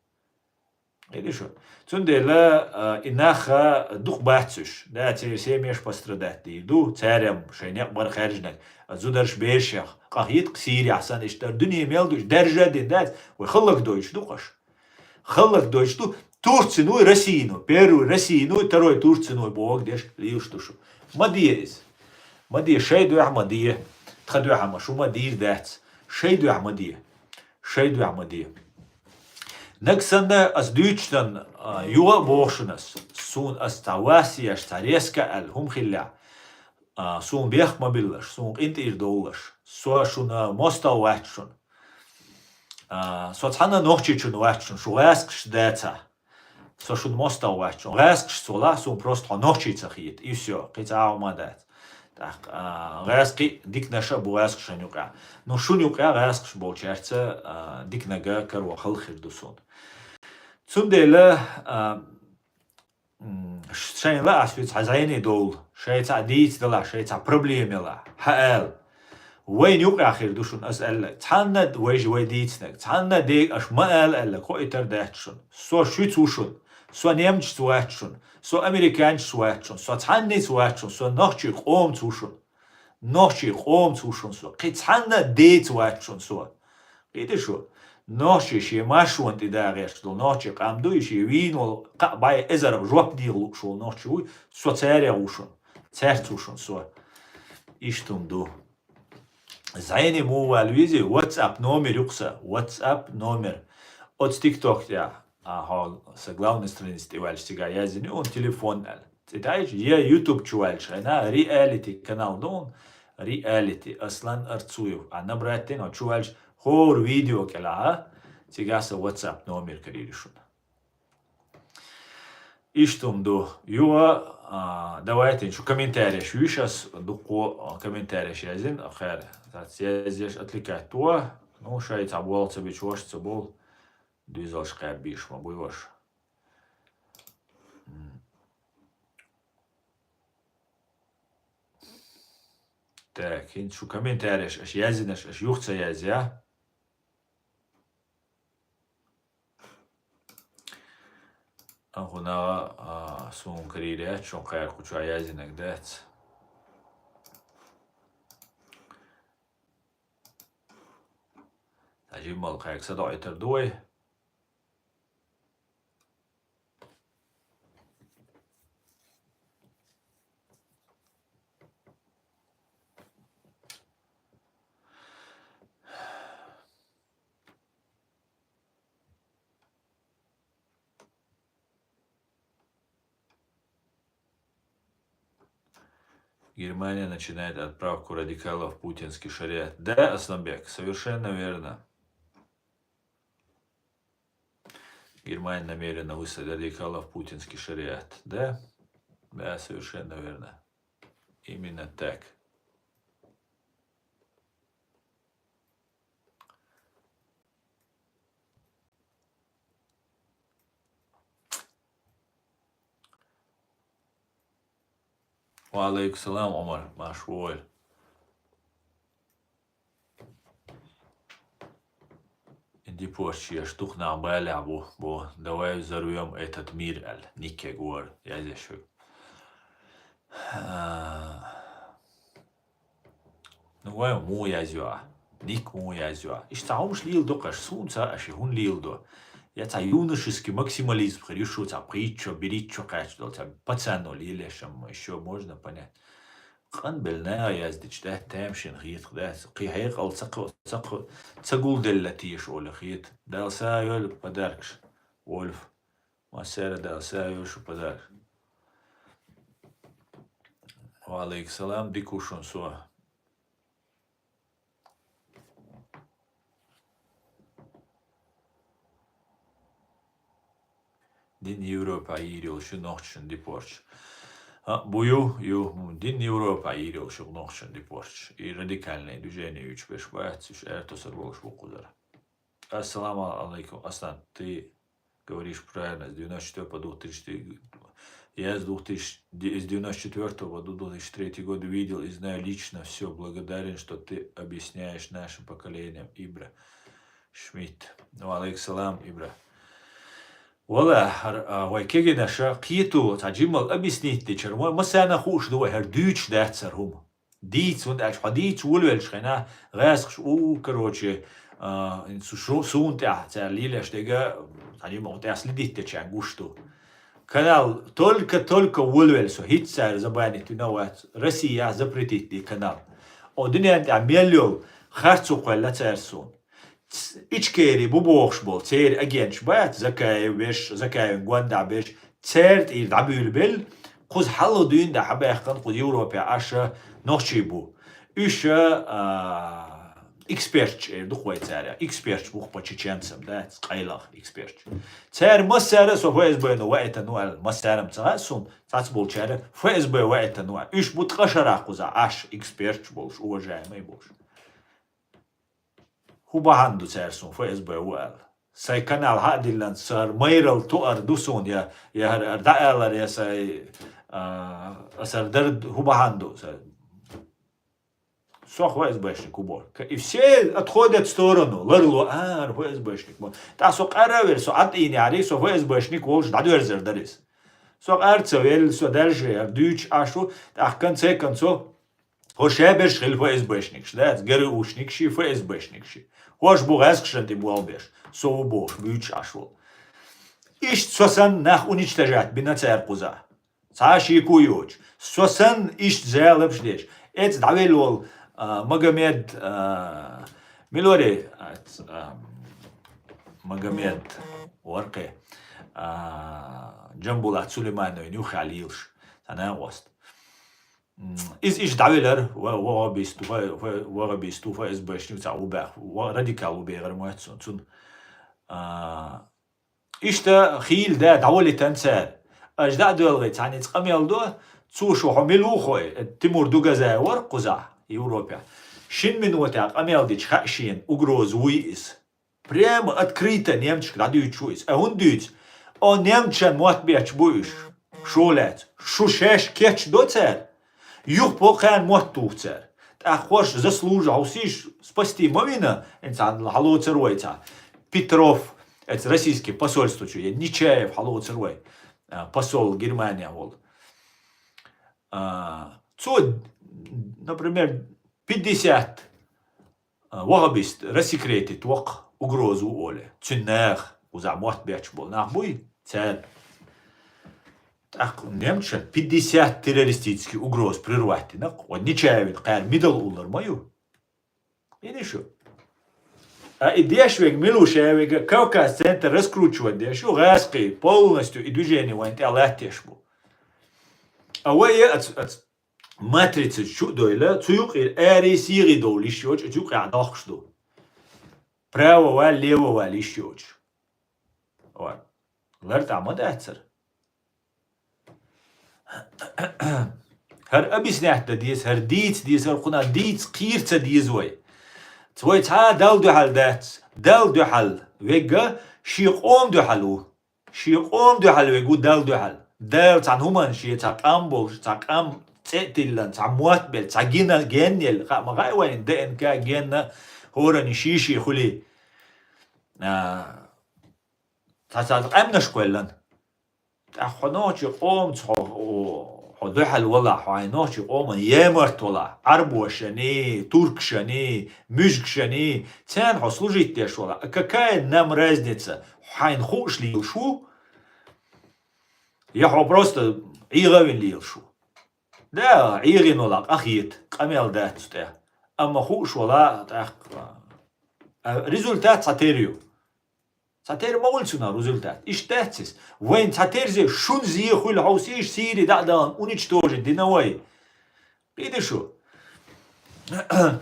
A: Видишь что? Тундela инаха дух бацуш, да, семьеш пострадать, ду царям шейнек бархаржнак, зударш бешях, قاهيت قصير عشان اشتر دنيا ميلدوش درجة دينات ويخلق دوش دوقش خلق دوش دو تورцину Россию, первую Россию, второй турцину бог деш лиуш душу. Мадиез. Мадие шейду ахмадие. Тхаду ахма шу мадир дats. Шейду ахмадие. Шейду ахмадие. Nächsende as Deutschland jua boschnes sun as tawasi as tareska al humkhilla sun biech mobilas sun intir dolas so shuna mosta watchun so tsana nochchun watchun shuask shdata so shun mosta watchun rask sola sun просто nochchiца хит и все кица умадат так раски дик наша буаск шанюка но шунюка раск болчарца дик нага карва халхир дусон Цундела шейла асвиц хазайни дол шейца дит дала шейца проблемела хаэл وين يوقع خير دوشون أسأل تاند ويج ويديتنك تاند ديك أش مال ألا كو إترداتشون سو شوتوشون سو نيمج سواتشون سو أمريكان سواتشون سو تاند سواتشون سو نوشي قوم توشون سو قي تاند دي سواتشون سو قيد شو نوشي شي ماشون تداغيش دو نوشي قامدو شي وينو باي إزر جواب ديغلو شو نوشي وي سو تاري غوشون تارتوشون سو إشتم دو Зайни му алвизи WhatsApp номер юкса, WhatsApp номер. От TikTok я, с главной страницы тивальш сега язини, он телефон ал. Титаиш, я YouTube чувальш, на reality канал, дон reality, Аслан Арцуев. А набрать на чувальш, хор видео кела, сега с WhatsApp номер кариришун. Иштум до юа давайте еще комментарии сейчас дуко комментарии yazın ахер yazış atlikat то ну шайт абуал себе чуваш цебол düzalş kabиш ma buyuş так ин şu комментарии yazın yuxsa yaz ya هنا سون كريرات شون خير كوشو عايزينك دات أجيب مال خير صدق يتردوي Германия начинает отправку радикалов в путинский шариат. Да, Асланбек, совершенно верно. Германия намерена высадить радикалов в путинский шариат. Да? Да, совершенно верно. Именно так. وعليكم السلام عمر مشغول иди позже я штук на баля бо давай взорвем этот мир аль нике гор я здесь ну вай му язюа ник му язюа иштаумш лил докаш сунца аши хун лил до Я та юношеский максимализм, хорошо, та притча, беритча, качество, та пацану лилешем, еще можно понять. Хан белная яздич, да, тамшин хит, да, قيهيق أو تقول دلتيش ولا خيت، دال سايل بدركش، ولف. Uma série dela saiu chupadar. Валейкум салам, дикушон суа. Din Европа ирил шу нохчун дипорч. Бую din Европа ирил шу нохчун дипорч. И радикальное движение учбеш бац, эртосер волш букудара. Ассаламу алейкум. Аслан, ты говоришь правильно, с 94 по 2004. Я с 94 по 2003 год видел и знаю лично все. Благодарен, что ты объясняешь нашим поколениям. Ибра Шмидт. Алейкум салам, Ибра. Вала, вайкеги наша киту таджимал объяснить тичер. ما سانا خوش دو هر دوش داتسر هم. ديت und als hadith wolwelsch na rasch короче сун та лиля штега таджимал тас лидит чан гушту. Канал только wolwelso хитсар забанит новат. Россия запретит канал. Одинен амелю харцу قلت سرسون. İçkeri bu boğuş bol, çeyir agenç bayat, zakayın guanda beş, çeyrt ir dabül bil, kuz halı düğün de habayaktan kuz Avrupa aşağı nohçi bu. Üçe expert er duhvay çeyre, expert bu pa çiçensem da, qaylaq expert. Çeyr masara so faiz bayno vaita nual, masaram çasun, çats bol çeyre, faiz bay vaita nual. Üç bu tqaşara kuza aş expert bolş, уважаемый bolş. هو بهندو سرسون فاز بوال ساي كانال هاديلان صار ميرل تؤر دوسون يا دائلر يا ساي صار درد هو بهندو سو فاز باشني كوبور и все отходят в сторону ларло фаز башник та со قراور со атини ари со фаз башник волш дадверзер дарис со арцевел со дальше дюч ашу ах концо Хошебеш хил ФСБшник, да, ГРУшник ши ФСБшник ши. Хош бугазкшен ты буалбеш, соубош, büyüç aşvol. İş sosan nah уничтожать бинацер куза. Саши куюч. Сосан iş зелеп шдеш. Эц давелол Магомед Милори Магомед Орке Джамбулат Сулейманович Нюхалилш. Sana ost. إيش دعويلر وغبيستو فإزباشني وتاع وباخ وراديكال وبيغر مواتسون تون إيش تا خيل دا دعولي تنسار أجداء دولغي تعني تقاميال دو تسوشو حميلو خوي تيمور دوغا زاور قزا Европа. Шин минута قاميال دي تخاشين угроз ويس прямо открыто немчик дадуют чуис а он дють о немчан мот беч буиш шолет шушеш кеч доцер Юх похан моттухцер. Та хош заслужил усиш спасти мовина, инсан халоцеройца. Петров, это российский посольство, Нечаев халоцерой, посол Германии вол. Например, 50 вахабист рассекретит вак угрозу оле. Цюннах, узамот бяч бол. Нахбуй, царь. Так, немча 50 террористических угроз прервать. Вот Нечаевин, кайр, мидл улар мою. И ничего. А идея швег Милушевега, Кавказ-центр раскручивать, дешу, газки полностью и движение ванти алатешбу. А вот от матрицы чудойла, цуюк и эри сири до лишёч, цуюк я дахшду. Правого, левого лишёч. Вот. Ларт амадацер. هر أبيس نحت ديس هر ديت ديس هر قنا ديت قيرت ديس وي توي تا دال دو حل دات دال دو حل ويجا شيقوم دو حلو شيقوم دو حل ويجو دال دو حل دال تان همان شي تاقامبو تاقام تقتلن تعموات بل تاقينا جنيل ما غاي وين دين كا جنة هوراني شيشي خلي تاقامنا شكولن أخناش قوم حدحل والله حيناش قوم يمرت والله عرب شني ترك شني مشك شني تان حصلوجيت تيش والله какая нам разница حين خوش ليل شو يحو просто عيغوين ليل شو да عيغين والله أخيت قميل دات ستا أما خوش والله результат ساتيريو Цатер маульцуна результат. Иштецис. Войн цатерзе шун зиехуль хаусиш Сирии дадан уничтожить диновой. Видишь что?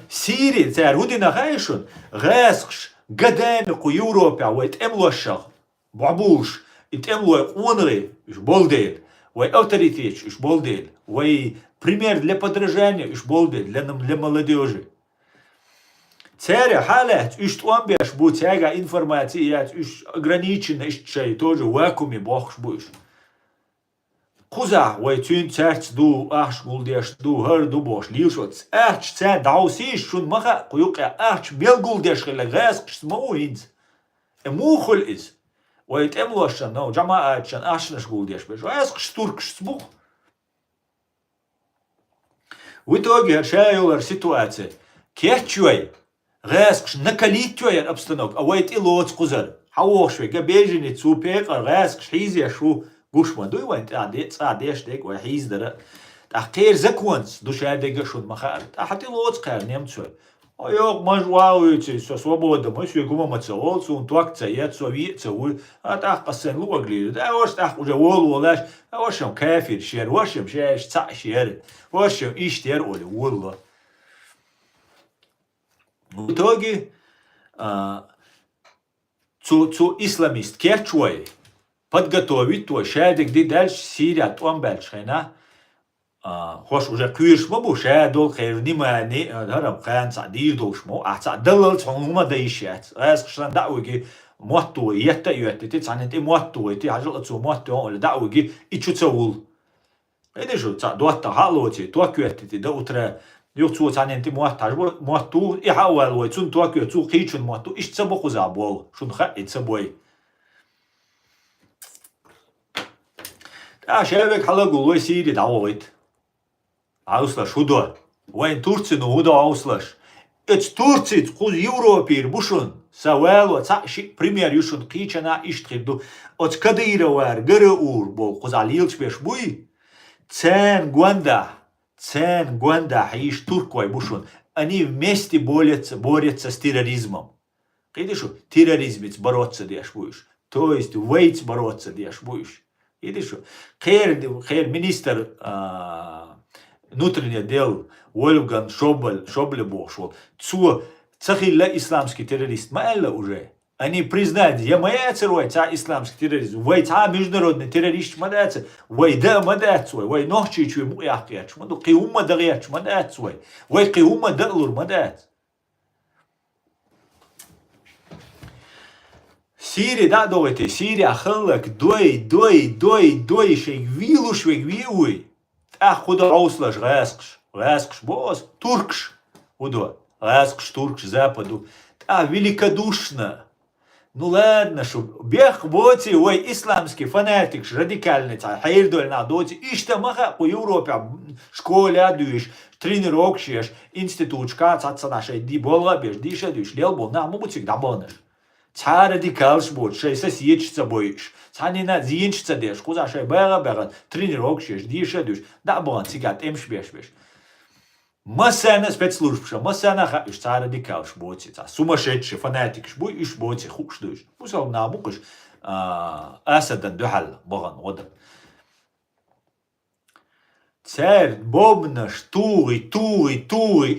A: Сирии цар удина хайшун гасхш гадамику Европа войт эмлошах бабуш ит эмлой онры иш болдеет. Вой авторитет иш болдеет. Вой пример для подражания иш болдеет для молодежи. Царя халят иш туамбеш бу цяга информация иш ограничена иш чай тоже вакууме бохш буш. Куза вой тюн царц ду аш гулдеш ду хар ду бош лишоц арч ца даусиш шун маха куюка арч мел гулдеш хела гас кшмоинц. Эмухол из. Вой темлошан но жамаачан ашнаш гулдеш беш. Ас кштуркш сбух. В итоге шайолар ситуация. Кечуй غاسقش نكاليتوي الابستنوك اويت إلوت قزر حوشوي قبيجني تسوبيق غاسقش حيزي شو قوش ما دوي وين تعديش ديك وحيز در تحقير زكونس دوش هادي قشون مخارت حتى إلوت قير نيمتسوي ايوك مجواويتي سو свобода ماشي يقوم متسوال سون توك تسيات سوي تسوي اتاق قسن لو اقليل دا واش تاق وجا وول ولاش واشم كافر شير واشم شاش تاع شير واشم ايشتير اولي والله. В итоге исламист керчуй подготовить то шадик где дальше Сирия там большая хош уже кюрш мабу шадол خير внимание дарам кан садир долшмо далал цонума даишат асхшан дауги мотто ята ята цанет мотто ити хажал цо мотто ол дауги ичуцул эдэ шо ца дуата халоти то кюэти да утра يوتو تانينتي مواتو إحاول ويتون توكيو تو قيشون مواتو إيش تسبقو زابول شون خاقي تسبوي شابك حلقو لوي سيري دعويت عاوسلاش هدو وين تورتسينو هدو عاوسلاش اتس تورتسي تقول يوروبير بوشون سوالو تاقشي بريمير يوشون قيشنا إيش تخيدو اتس كديرا وار غرور بول قزاليلش بيش بوي تسان Гуанда хаиш туркой бушун. Они вместе борются с терроризмом. Видишь, терроризмец бороться дешь будешь. То есть вейц бороться дешь будешь. Видишь, хер министр внутренних дел Вольфганг Шобле бошел. Цахилла исламский террорист. Маэлла уже. Они признают, я моя церковь, ца исламский терроризм, вой ца международный террорист мадается, вой да мадается, вой нохчи чуй муяхяч, маду киума даряч мадается, вой киума дарлур мадается. Сирия да довете, Сирия хылак дой шей вилуш вег виуй, а худа ауслаш гасқш бос туркш, худо гасқш туркш западу, а великодушно. Ну ладно, что бех боти, ой, исламский фанатик, радикальный, хайрдоль на доте, ишта маха по Европе, школе адуешь, тренировок шеш, институт шка, цаца нашей ди бола беш, диша душ, лел бол, на мубутик да бонаш. Ца радикалш бот, шей сосечца боишь, ца не на зинчца деш, куза шей бера, тренировок шеш, диша душ, да бон, цигат, эмш беш. Масана спецслужбша, масана хаиш, ца радикалш боти, ца сумасшедший фанатик шбуй, иш боти хуш душ. Пусал на букаш асадан духал боган вода. Царь бобнаш, тури,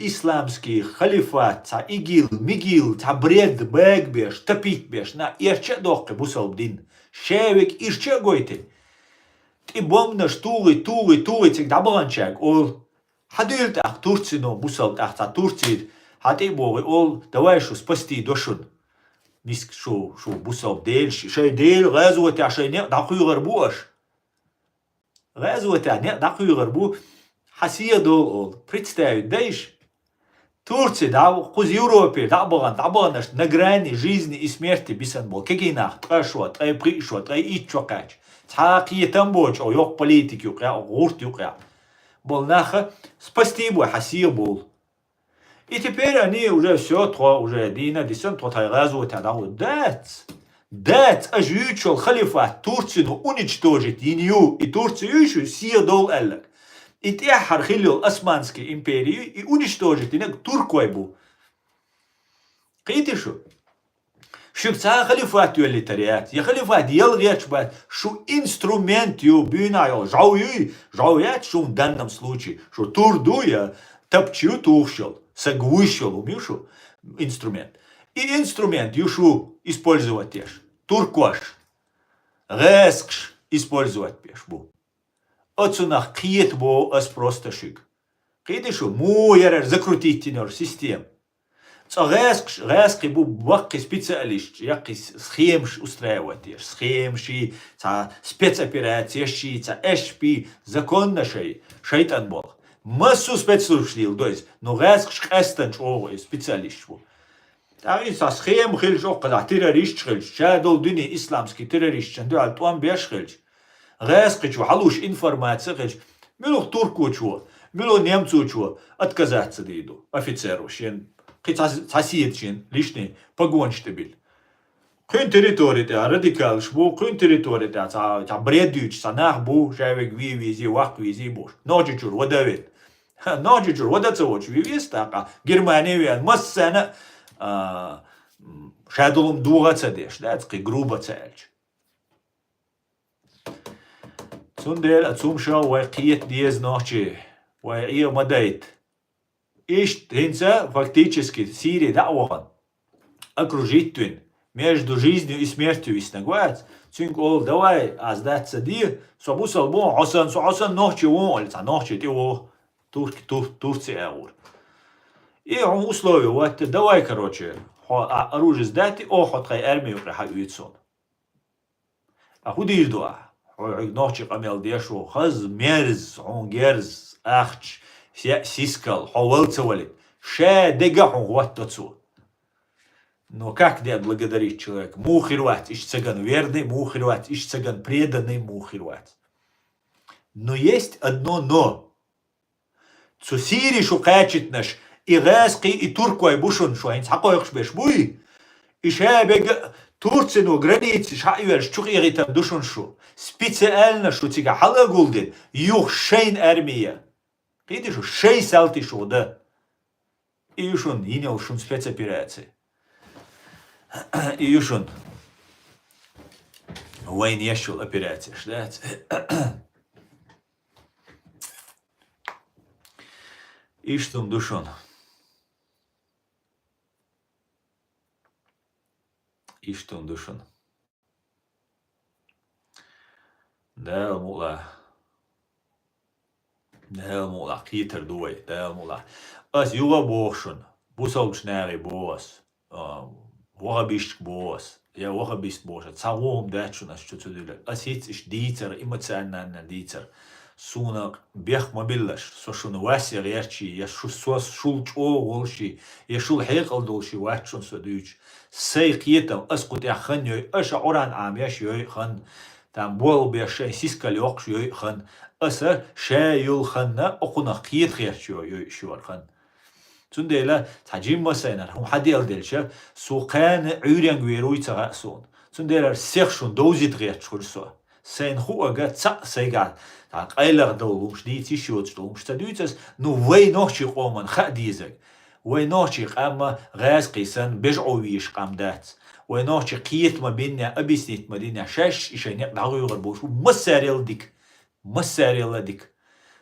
A: исламский халифат, ца мигил, ца бред, бэкбеш, тапит беш, на ирче дохке бусал бдин. Шевик ирче гойте. Ти бобнаш, тури, цик дабранчак, ол حديرت أخ تورتسينو بوسال أخ تا تورتسيد حتى بوغي أول دوايشو سبستي دوشون نيسك شو بوسال ديل شي ديل غازوة تاع شي نيق داقو يغربوش غازوة تاع نيق داقو يغربو حسية دول أول بريتستايو دايش Турции, да, хуз Европе, да, наш на грани жизни и смерти бисан бол. Кегинах, трэшо, трэ пришо, трэ ичокач. Цаки там боч, о ёк политики, о гурт юкя. Был наха, спасти его, хасир был. И теперь они уже все, уже дина, десен, тайразу, дать, ажючил халифат Турцию уничтожить, и Турцию еще сир дол эллак. И тяхар хилил Османскую империю и уничтожить, и туркой был. Видите что? شو خليفات يولي تريات يا خليفات يلغيش بعد شو инструмент يو بينا يو جاويات شو в данном случае شو турдуя топчу тухшел сагвышел умешу инструмент и инструмент юшу использовать тешь туркош рескш использовать пешбу отсюнах киет бо ас просто шик кидишу му ярер закрутить тинер систем Резки був вакки спеціаліст, якийсь схемш устраивать, схемші, це спецоперації, це ешпі, законніший, шайтан Бог. Массу спецслужб шліл, дойс, но резк шкестен чого, спеціаліст був. Та він це схем хилж оqqa, террорист хилж, шадол дүні исламский террорист, чанду алтуан беш хилж. Резки чого, халуш информация хилж, милух турку чого, милух немцу чого, отказаться дейду, офицеру, шен. Сосед лишний погонштабель. Кün территория радикал шбу, кün территория та бредюч, санах бу, шавек визи, вак визи буш. Ночи чур, водавит. Ночи чур, водаться оч, вивис така. Германия вен, массана шадулум дугаца деш, да, цки грубо цельч. Цундел ацумша вайкиет диез ночи, вайия мадайт. Ишт хинца фактически Сирия дауан окружить между жизнью и смертью иснагуать. Цинк ол давай аздаться ди собусал бон Осан ночи вон лица ночи ты о Турция аур. И он условия вот давай короче оружие сдать охот хай армию прихаюцон. А худиш дуа ночи камел дешу хаз мерз он герз ахч сискал, ховалцевали, ше дегахун ваттацу. Но как де благодарить человека? Мухирвать, ищ цыган верный, мухирвать, ищ цыган преданный, мухирвать. Но есть одно но. Цусири шукачит наш, и резки, и туркой бушун шуайн, сакоях шбеш буй. И ше бега Турцину границы шайверш чухири там душун шу. Специально шу цига халагулдин, юх шейн армия. Видишь, 6 салти шода. И юшун, инял шун спецоперации. И юшун. Войн ешул операция, ждать. И что душон. И что душон. Да, мула. Дээлмула, китер дуй, дээлмула. As юга бошун, бусалчнери бос, вогабишк бос, я вогабист боша, цавом дачун ас чуцудиле. As hits is дитер, эмоционально дитер. Сунак бех мобиллаш, сошун васи рерчи, я шул чо волши, я шул хекал долши вачун садуч. Сей китам, as кут я ханьой, аш оран амяш йой хан, там бол бешай сискалёк йой хан. أسر شايل خنا أقنا قيد خير شو الخن تنديلا تجيم مسينا هم حد يلدل شا سوقان عيران غيروي تغاسون تنديلا سيخشون دوزي تغير شو سين خو أجا سيجات قايلر دولوش دي تيشوت دولوش تدويتس نو وي نوشي قومن خديزك وي نوشي قام غاز قيسن بجعويش قام دات وي نوشي قيت ما بيننا أبيسنيت مدينة شاش إشاني دعوي غربوش مساريل ديك مساريل ديك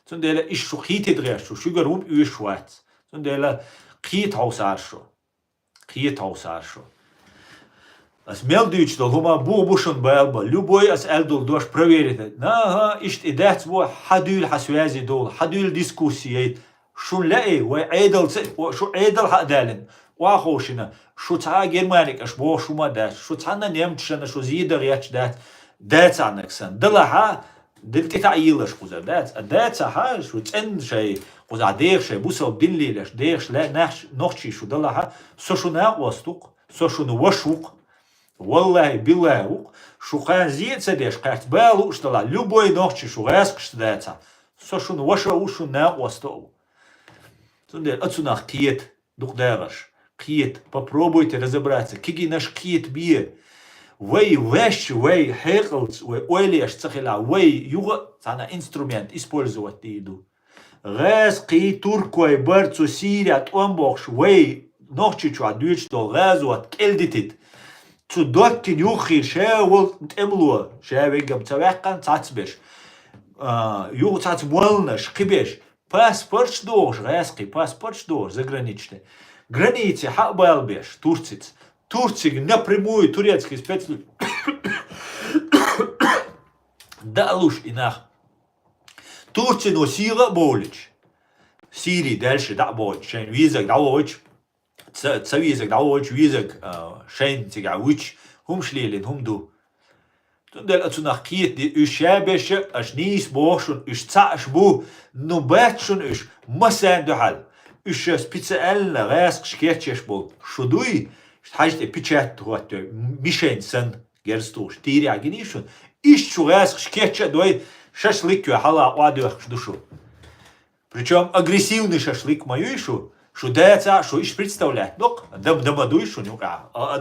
A: تنديلا إيش شو خيت تغير شو جروب يشوات تنديلا قيت هوسار شو قيت هوسار شو As meldujući da huma bušun balba, ljuboj as eldol doš provjerite. Naha, išt idec bo hadul haswazi dol, hadul diskusije, šun lae, šu edel hadalin, واخوشنا شو تا جرمانيك اش بو شو ما دات شو تانا نيمتشنا شو زيدر ياتش دات عنك سن دلها دلت تعيلش قوزا دات ها شو تن شي قوزا دير شي بوسو دليلش ديرش لا نحش نوخشي شو دلها سو شو ناقوستوق سو شو نوشوق والله بالله شو خان زيد سديش قاعد بالو شتلا любой ночи шо раск штдаца со шо ваша ушу на осто тунде отсюда киет духдаваш киет попробуйте разобраться киги наш киет бие вей вещ вей хеклс вей ойлеш цахила вей юга цана инструмент использовать иду рас ки туркой барцу сирия томбохш вей ночи чу адуч то газу от келдитит Zu dort in Juchi, Schewol und Emlo, Schewegam Zawekan, Zatzbisch. Юг цац волнаш, кибеш, паспорт дож, резкий паспорт дож, заграничный. Границы хабалбеш, турциц. Турцик напрямую турецкий спецслужб. Да луж инах. Турция носила болич. Сирии дальше да болич. Шейн визак да болич. Цавизак да болич, визак шейн тига вич. Хум шлелин, хум ду. Toen dat ze nach kiet die ushabesje als niets boschen us tsaas bu no betschen us masen de hal us speciale reis sketches bu shudui heißt e pichet hot mischen sen gersto stiri agnishun is chu reis sketche doi шашлык hala ладух душу. Причем агрессивный шашлык мою ишу. Що деться, що іш представляють, ну, дамадуй, що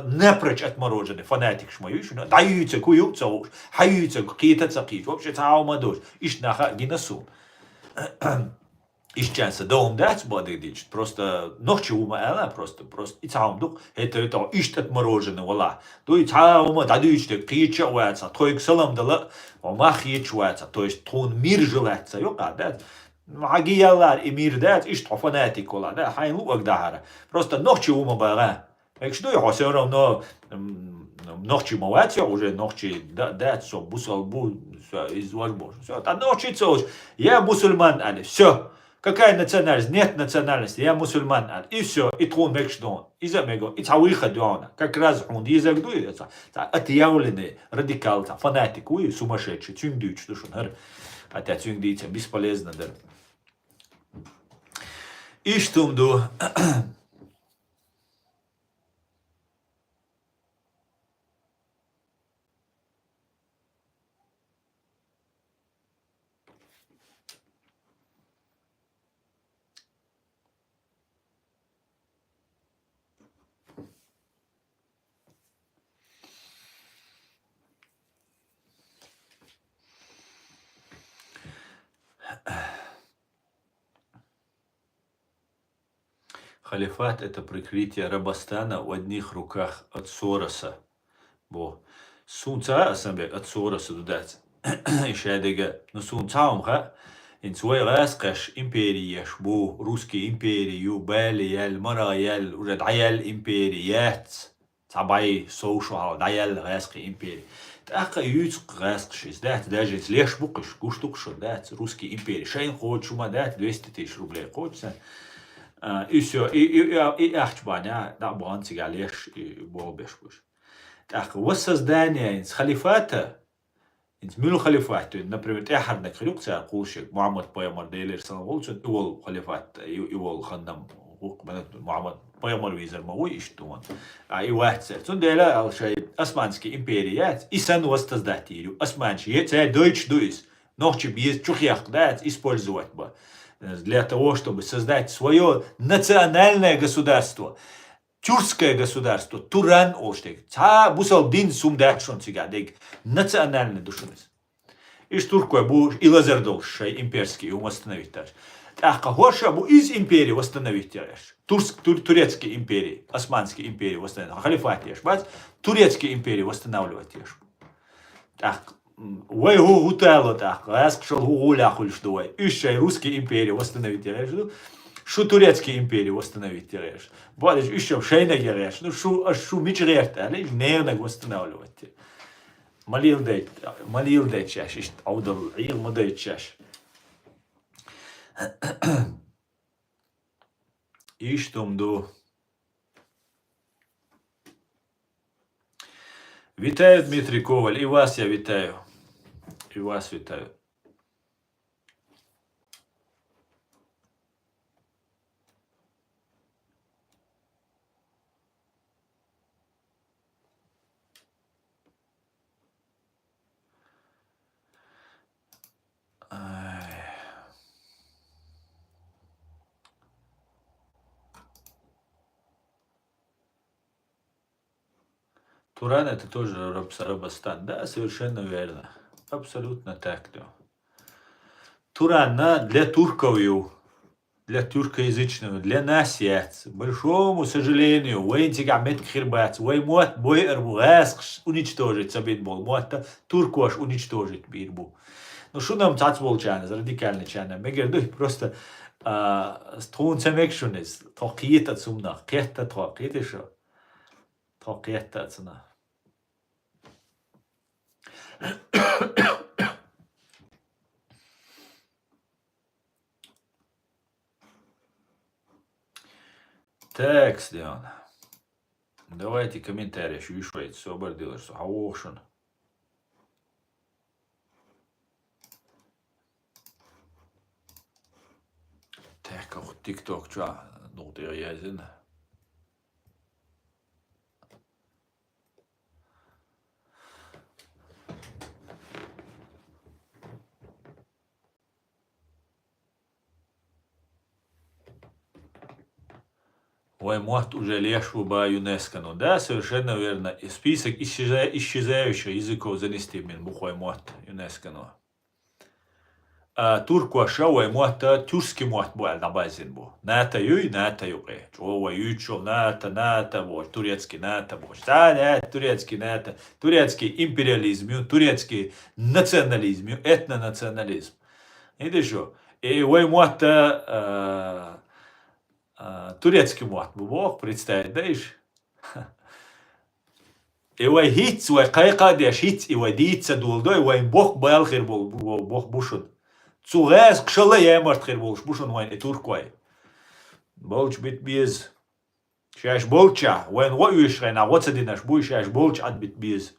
A: не прич отморожений, фанатик шмаю, що даються, куються, хаються, китаться, кит, вообще цао мадуш, іш наха гінасу. Іш ченса, доум дец, боди діч, просто, ночі ума ела, просто, і цао мдух, это іш отморожений, вала. Дуй цао ма, дадуючте, кича уеца, той ксалам дала, ома хич уеца, то есть тон мир жилеца, йока, дец. Магиялар и мир дать, ишь фанатик кола, да, хайн лук дahara. Просто ночи ума бага. Як что я все равно ночи мовать, уже ночи дать, что бусал бу из варбош. Все, а ночи цош. Я мусульман, али, все. Какая национальность? Нет национальности. Я мусульман, али. И все, и трон мекшдон. И за мего, и цауиха дуана. Как раз он язык дует. Отъявленный радикал, фанатик, уй, сумасшедший, цюндюч, душон, хотя цюндийцам бесполезно, да. İştumdu. Халифат – это прикрытие Рабастана в одних руках от Сороса. Бо сунца асамбек от Сороса дудать. Еще дега, но сунца умха. In zwei Raskash Imperiyash, bo Ruski Imperiu, Beliel, Marayel, oder Dayel Imperiat, Tabai, Social, Dayel, Raski Imperi. Taka Jutsk Raskis, that is Lesh Bukish, Gustuksh, that Ruski Imperi. Shane Hochuma, that 200 рублей хочется. И все, и ахчбаня, да, банци галеш, и болбешкуш. Так, воссоздание из халифата, из милу халифата, например, эхарнак халюкция, кулшик, Мухаммад Пайгамбар дейлер саллаллаху алейхи халифат, и вол хандам, Мухаммад Пайгамбар визер мауи иштуман. И вахтсер. Тун дейла алшай Османский империят, и сан воссоздателю. Османчи, это Deutsch дуис, ночи без чухях, да, использовать бы. Для того, чтобы создать свое национальное государство. Тюркское государство. Туран оштег. Ца бусал дин сумдакшон цигадег. Национальный душинец. И штуркой бу и лазердолшай имперский ум восстановить даже. Так, хоша бу из империи восстановить тяж. Турецкие империи, Османские империи восстановить. Халифат ешь, бац. Турецкие империи восстанавливать ешь. Так. Ой, гутало так, раскшал гуляхуль что ой. Ищай русские империи восстановить тереш. Шу турецкие империи восстановить тереш. Бодиш ищем шейна тереш. Ну шу мичрефт, а лишь нервно восстанавливать. Малил дей чаш, ишт аудал ир модей чаш. Иштом до. Вітаю, Дмитрий Коваль, і вас я вітаю. І вас вітаю. Туран это тоже Рабастан. Да, совершенно верно. Абсолютно так, да. Туран для турков. для тюркоязычного, для нас яц. К большому сожалению, воинтик амет хирбац, воймот бойер буэскш уничтожить сабит бол, мота туркош уничтожить бирбу. Ну что нам цац бол чана, радикальный чана. Мегер дух просто струн самекшунис, токиета цумна, кетта токиета шо, токиета цуна. Так, Стеан. Давайте комментарии еще вишвает, все обордилось, что хаошен. Так, auch TikTok, tja, nog der jäsen. Ой, может уже лешку ба ЮНЕСКО, ну да, совершенно верно. И список исчезающих языков занести мен бухой может ЮНЕСКО, ну. Турку ашауай может тюркский может был на базе бу. Ната юй, Чова ючо, ната, вот, турецкий ната, вот. Да, турецкий ната, турецкий империализм, турецкий национализм, этнонационализм. Видишь что? И ой может турецкий мот бог представить, даешь? И ой хит, ой кайка деш хит, и ой дитса дулдой, ой бог балхир бог бушун. Цугас кшала я март хир бушун ой и туркой. Болч бит без. Шаш болча, ой ой уйшрена, вот сади наш буй шаш болч от бит без.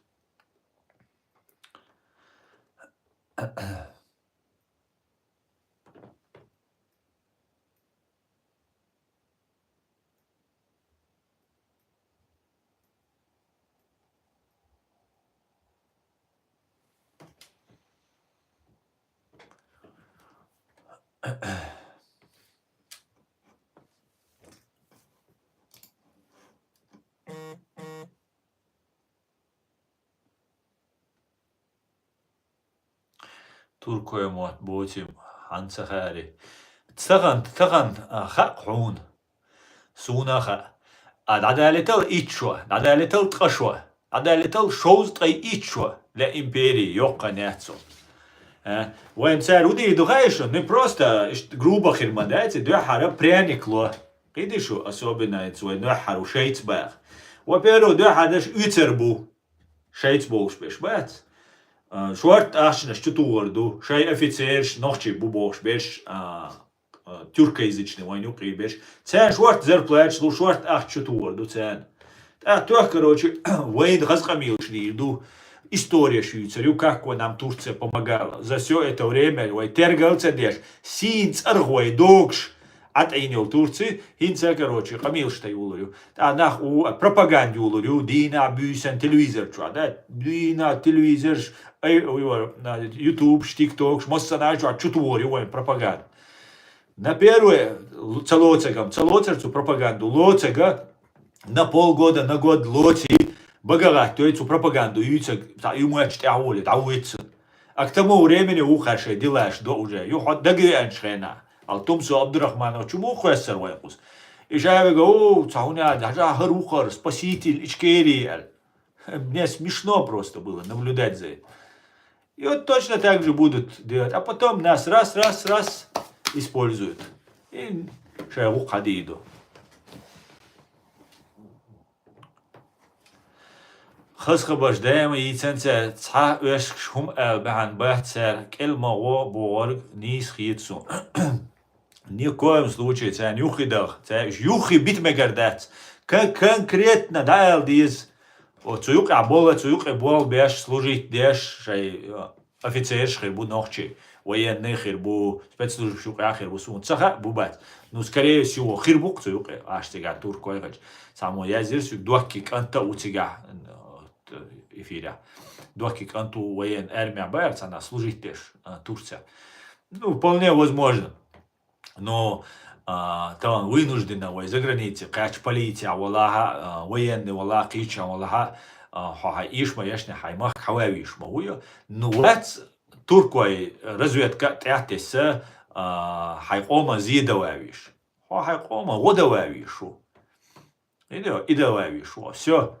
A: Туркой мот ботим ансахари. تغن خون سوناخا عدالتل إيشوا عدالتل تقشوا عدالتل شوز تقي إيشوا لا إمبيري يوقع ناتسو وين صار ودي دوغايشو не просто грубо хирмадайте دوحара пряникло قيدشو особенно это دوحару шейцбах во-первых دوحадаш үцербу шейцбол спешбат шорт ашнаш чутуорду шей офицерш нохчи бубош беш тюркоязычный войну прибеж. Цен шорт зарплат, шорт ах чутуорду цен. То, короче, войн разгромилшли, история швейцарю, как нам Турция помогала. За все это время, ой, тергался деш, синц аргой докш, отъенил Турции, хинца, короче, камилштай уларю. Нах у пропаганде уларю, дина бюсен телевизор, да, дина телевизор, YouTube, TikTok, моссанаж, чутуорю, ой, пропаганда. На первое целоцерцу пропаганду лоцега на полгода, на год лоци багарат, то есть пропаганду юцег, ему ачтяули, дауицы. А к тому времени ухаше делаешь до уже, юхот дагиан шрена. Алтумсу Абдурахманов, чему хуэссер вайкус? И жавега, о, цауня, даже харухар, спаситель, ичкерий. Мне смешно просто было наблюдать за этим. И вот точно так же будут делать. А потом нас раз используют. И шайгу кадиду. خسخباش دائما يتنسى تصح ويشكشهم بهان بحثر كلمة وبورق نيس خيتسو ни в коем случае тебя нюхи дах, тебя юхи бит мегардат. Как конкретно дайл диз, цуюк абол беш служить деш, шай офицер шхирбу нохчи, военный хирбу, спецслужб хирбу сун цаха бубат. Ну, скорее всего, хирбук цуюк, аж тига туркой гач. Само я здесь дуаки канта у тига эфира. Дуаки канту воен армия байерц, она служить деш Турция. Ну, вполне возможно. Но там вынуждена за границей, кач полиция, валаха военный, валаха кича, валаха ишма яшня хаймах хававишма уя. Ну вот туркой разведка тятися حيقوم زيدوавиш. حيقوم غدوавишу. Идовавишу. Все.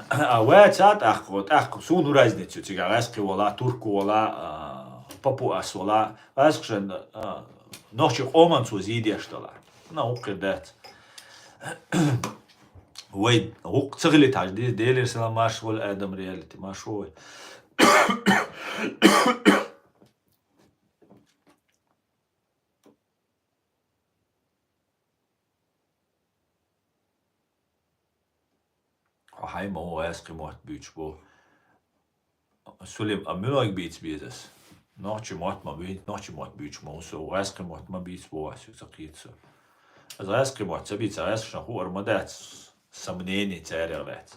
A: А вацат ахко суну разницу цигараски вола турку вола папуас вола аскшен ночи оманцу зидештала. На укдат. وي هوق تغلي تاع ديلي سلام ماش ولا ادم رياليتي ما شوي هاي ما هو اسقي موت بيتش بو سوليم املاك بيتس بيزس نوتشي موت ما بيت نوتشي موت بيتش مو سو اسقي موت ما بيتس بو اسو سقيتسو از اسقي موت سبيتس اسقي هو ارمدات сомнений царевать.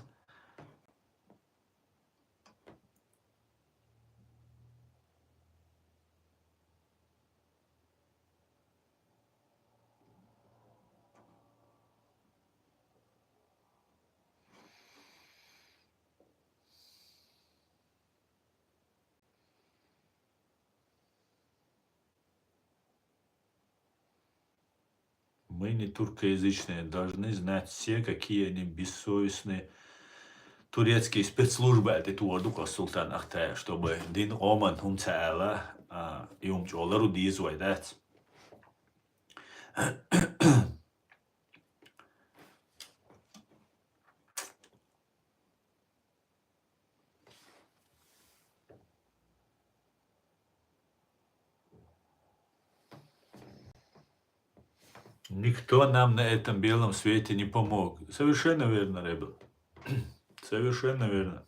A: Мы не туркоязычные должны знать все, какие они бессовестные турецкие спецслужбы это туордука Султан Ахтай, чтобы дин оман хумцаала и умчолару дизвайдат. Никто нам на этом белом свете не помог. Совершенно верно, Рэббл. Совершенно верно.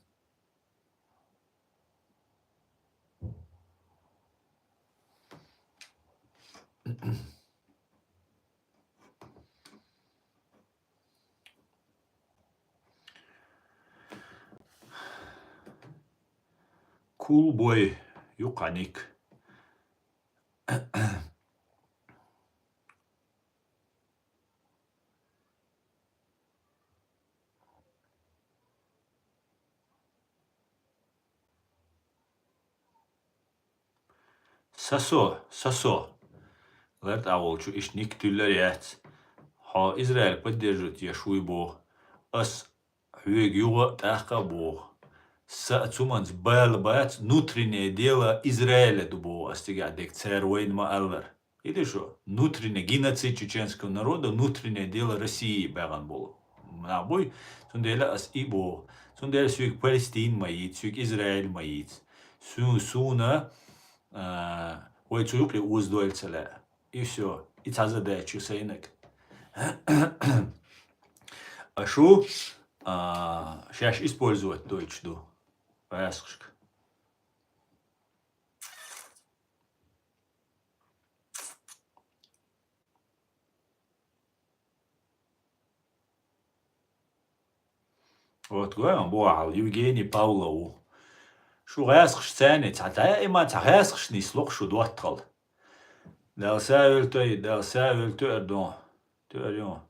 A: Cool boy, юканик. Сосо. Лерт аволчу иш ник тюллерят. Ха Израиль поддерживает Яшуй Бог. Ас хюег юга тахка Бог. Сацуманс байлбац внутреннее дело Израиля дубо астигадек царь Уэйнма Алвар. Или что? Внутренний геноцид чеченского народа, внутреннее дело России беган был. Набой, сунделя ас и Бог. Сунделя сюк Палестин маит, сюк Израиль маит. Суна ой цюкли уздольцеля. И все. И та задача сейнек. А шо сейчас использовать точно? Васкшк. Вот говорим, буал Евгений Павлов. شو غاسخش ثاني تعتا إما تغاسخش نيسلوق شو دواتقل دا ساول تؤردون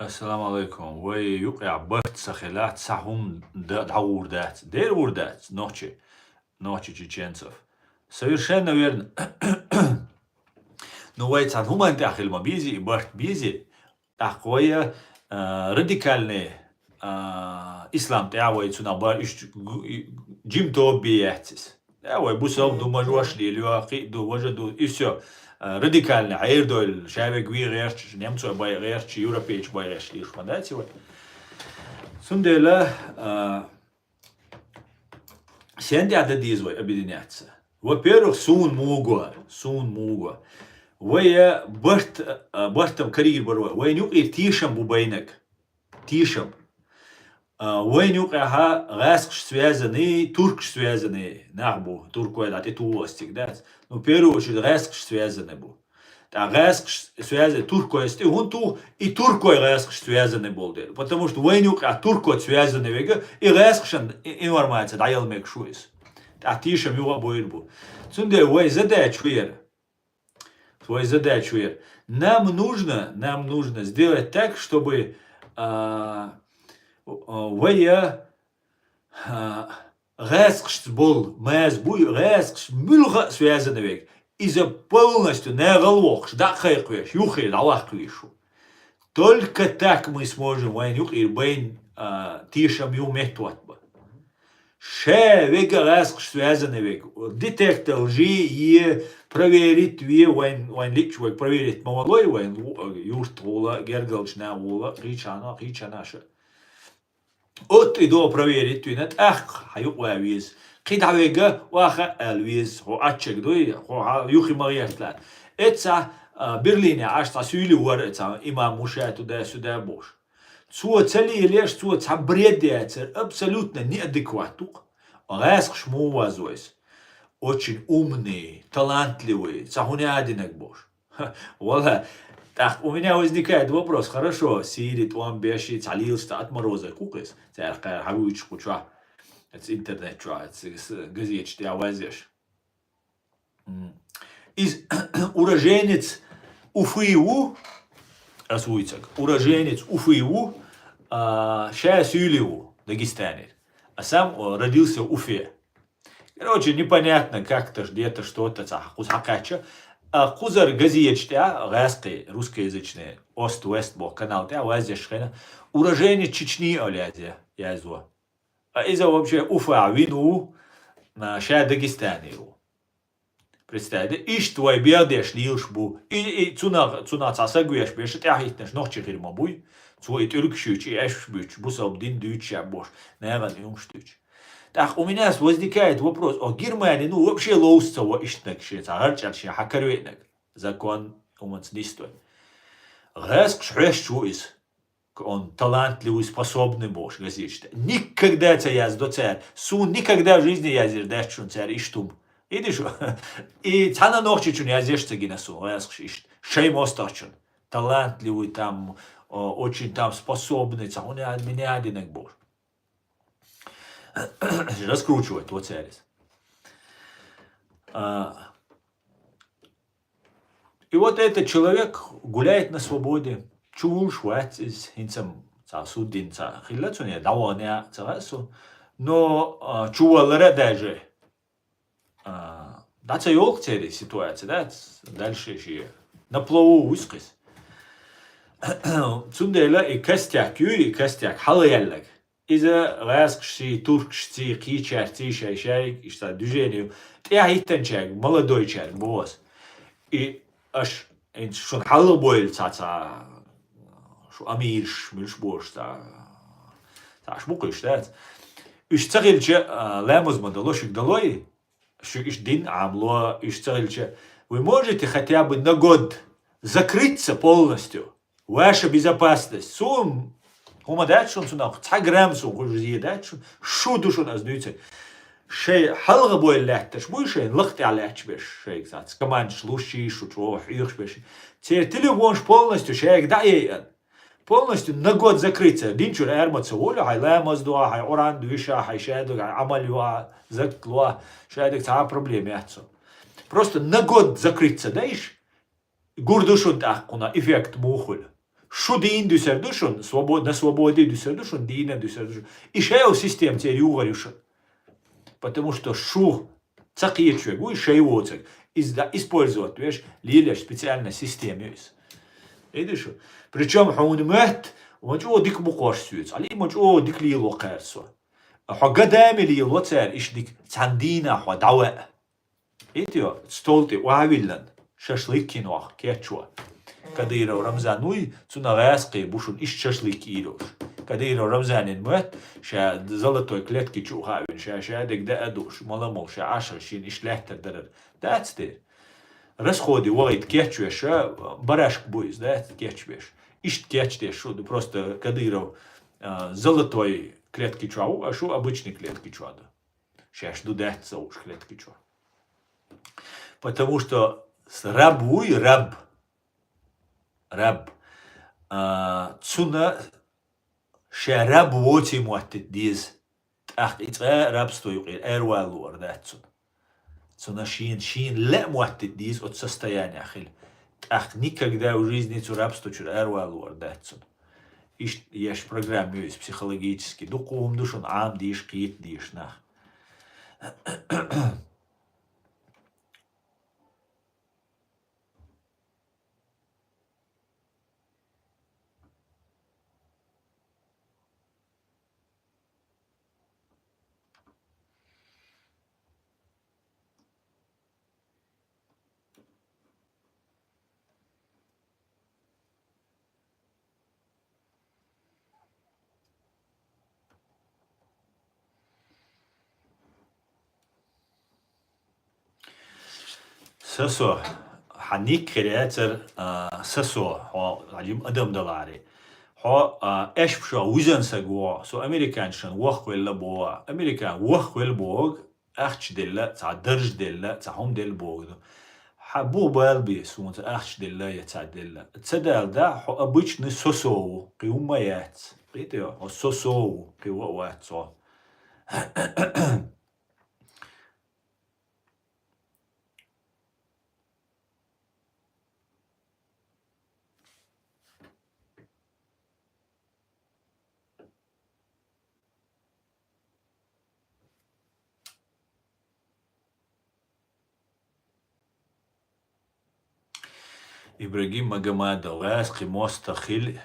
A: السلام عليكم ويوقع برت سخلات سحهم دعور дать. Дер урдать ночи чеченцев. Совершенно верно. Но вайц от хуман тахил мабизи и барт бизи такое радикальный ислам тявайцу на бар джим то биятис. Давай бусом думаешь вошли или ахиду вожаду и все. Радикально, айрдоль, шавек вирерч, немцу байрерч, европейч байрерч, лишь подать его. Сундела, сенди ададизвой объединяться. Во-первых, сун мугуа. Вы бартом карьер борой. Вы нюк и тишем бубайнек. Тишем. Вы нюк аха гаск связанный, турк связанный. Нахбу, турку это и туостик, да? Ну, в первую очередь, гаск связанный был. А гаск связанный, турку есть, он ту и туркой гаск связанный был. Потому что вы нюк, а турку связанный вега, и гаск информация даял мек шуис. А тишем его будет был. Сунде, вы задачу вера. твоя задача, Вер. Нам нужно сделать так, чтобы резкость был, резкость мылга связана век. Из-за полностью не головок, да хайквеш, юхи, лавахквешу. Только так мы сможем вайн юхи бейн тишам ю метуатба. Ше вега резкость связана век. Детектор лжи и проверить вайн личвек, проверить молодой вайн юрт вола, гергалчна вола, ричана ше. От и до проверить твинет хаю вавиз. قيد ويجا واخا الويز هو اتشك دوي هو يوخي مريات اتسا برلين عشتا سيلي ور اتسا امام مشات ودا سودا بوش سو تسلي ليش سو تعبريد اتسر абсолютно неадекватук раск шму вазойс очень умный талантливый сахунядинек бош вала так у меня возникает вопрос хорошо сидит он бешит салился от мороза кукис царка хавуч куча это интернет, это газет, я возишь. Из уроженец Уфы-Иу, уроженец Уфы-Иу, Шая-Сюлеву, Дагестане, а сам родился в Уфе. Короче, непонятно, как-то где-то что-то, Хузакача. Хузар газет, русский, русскоязычный, Ост-Вест, канал, я возишь, уроженец Чечни, Олязия, я зву. А из-за вообще Уфа вину на ша Дагестане. Представьте, иш твой бердеш лилшбу, и цуна цасагуяш бешет, ахитнеш noch чехирма буй, цвой тюркшуч и эшбуч, бусабдин дюча бош, наверное, юмштуч. Так, у меня возникает вопрос, о Германии, ну вообще лоусцево иштнек шец, агарчарши, хакарветнек, закон умацнистой. Резк шрещу из. Он талантливый, способный бож, газичте. Никогда це я здоцер. Сун никогда в жизни я зердешчун цер иштум. Идиш? И цана нохчичун я зешце гинасу. Шейм остарчун. Талантливый там, очень там способный. Он меня одинок бож. Раскручивает вот церис. И вот этот человек гуляет на свободе. Чул шват из инцам судин ца хилацуне давоня царасу, но чувалера даже даца ёлк цели ситуация, да, дальше же на плаву ускис. Цундела и костяк халаяллак. Из-за раскши, туркши, кичарти, шай, и что движению. Я хиттен человек, молодой человек, босс. И аж шон халабойл цаца Амирш, Милшбош, шмукаш, да. Иш царильче лемозма далошик далой, что иш дин амло, иш царильче. Вы можете хотя бы на год закрыться полностью. Ваша безопасность. Сум, хумадачун сунах, цаграмсу, хужиедачун, шудушун аздуйте. Шей халга бой лехташ, буйшей лахти алеч беш, шей ксац. Команч луши, шучо, хирш беш. Теперь ты любишь полностью, шей да ей. Полностью на год закрыться. Динчур эрматься воля, хай лемоздуа, хай оран дуиша, хай шедук, хай амалюа, заклуа, шедук ца проблемы отцу. Просто на год закрыться, даишь? Гурдушун тахкуна, эффект мухуль. Шудин дюсер душун, на свободе дюсер душун, дина дюсер душун. И шейл систем теперь угорюшун. Потому что шу цакиечу, гуй шейвоцек. Использовать, видишь, лилеш специально системе. Видишь? Причем он мет, он что дик букаш сюц, али он что дик лило кэрсо. Хагадами лило цер, иш дик цандина хадауэ. Видите, столты уавиллан, шашлыки нох, кетчуа. Кадыра Рамзануй, цунавэски бушун иш шашлыки ирош. Кадыра Рамзанин мет, ша золотой клетки чухавин, ша дик да адуш, маламол, ша ашашин иш лехтер дарар. That's it. Расходы воит кетчуэш, барашк буйз, да, кетчуэш. Ишт кетчуэш, что просто Кадыров золотой клетки чуау, а что обычный клетки чуау. Сейчас дудется уж клетки чуау. Потому что рабуй раб. Цуна ше раб воти муаттит диз. Ах, итра рабство юqir, эрвалуар, да, цуна. Цуна шин ла муаттит диз от состояния хил. Ах, никогда в жизни рабство эрвал датсон. Иш еш программе есть психологически. Дукум душон ам диш кит диш нах. سسو حنيك كرياتر سسو هو عليم ادم دلاري هو ايش بشو وزن سجوا سو امريكان شن وخ ولا بوا امريكان وخ ولا بوغ اخش دلا تاع درج دلا تاعهم ديال بوغ حبو بالبي سو اخش دلا يتاع دلا تصدق دا هو обычный سوسو قيوميات قيتو هو سوسو قيوات سو إبراهيم مجمادة واسقي مستخيل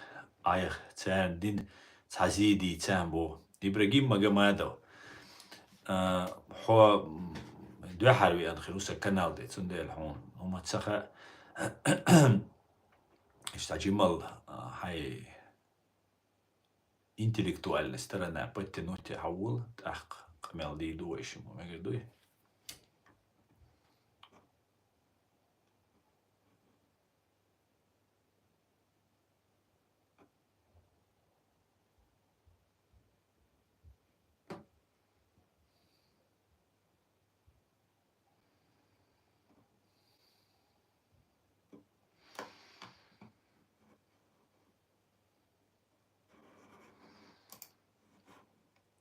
A: عيخ تان دين تعزيدي تان بو إبراهيم مجمادة هو دو حربي أدخلوسا كنال دي تندل هون هما تسخى اشتاجمال هاي интеллектуальной стороны подтянуть حول تحق قمال دي دو إيشمو ما قدوي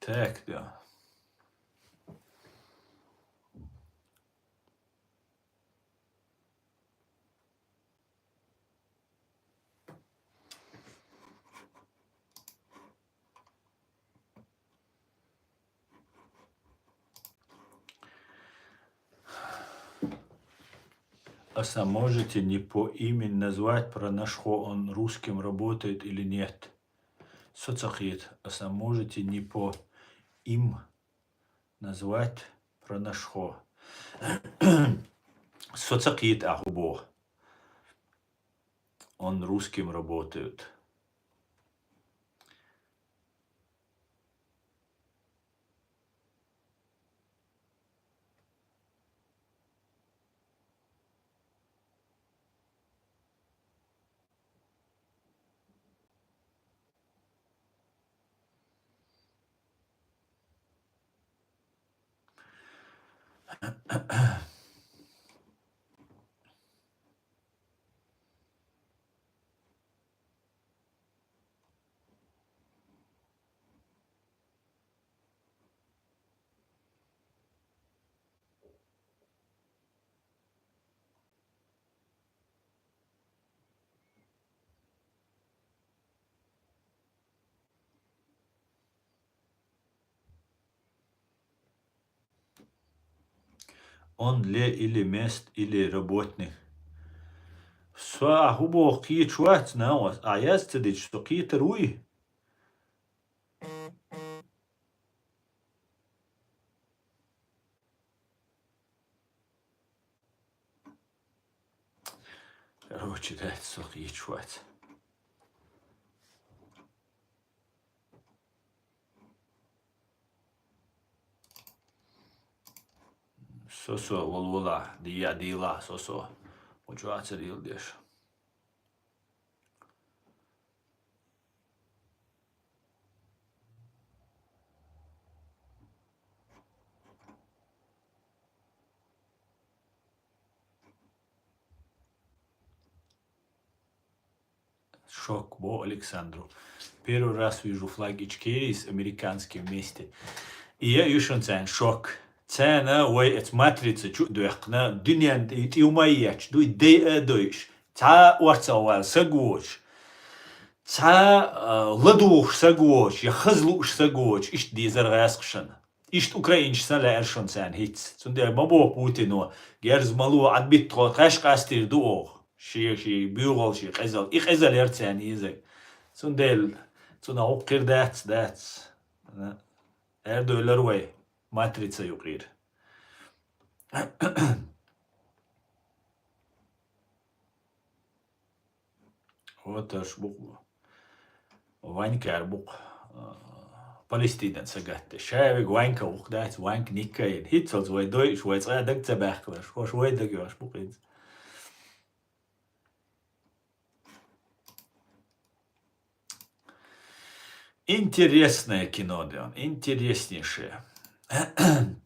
A: Так, да. А можете не по имени назвать, про на что он русским работает или нет? Соцахит. А можете не по им назвать, про на что? Соцахит ахубо. Он русским работает. Он ле или мест, или работник. Хубо кит швац науас, а я стыдич, что кит руи. Короче, да, это кит швац. Сосо, волвола, дия, дила, сосо. Учуаться дил деш. Шок бо Александру. Первый раз вижу флаг Ичкерии с американским вместе. И я еще шок. Цена, ой, это матрица, чуть дуэхна, дюнян, и умаячь, дуй, дей, дойш. Ca ortsawal sagoch. Ca laduch sagoch, ja khazluch sagoch, ist dieser Raskschen. Ist Ukrainisch san lärschon sein Hitz. Zum der Mabo Putino, gerz malu adbitro, kashkastir duoch. Shi bügol, shi ezel. Ich ezel erzen izeg. Zum del, zum okir that's. Erdöler way. Matrica yuqir. Вот аж бук. Ванька бук. Palestinen sagatti. Šävig vanka uhdäts, vank nikkain. Hitsals vai doi, šuets äädäk tsebähkväs. Šuedag juos bukins. Интересное кино, Дион, интереснейшее.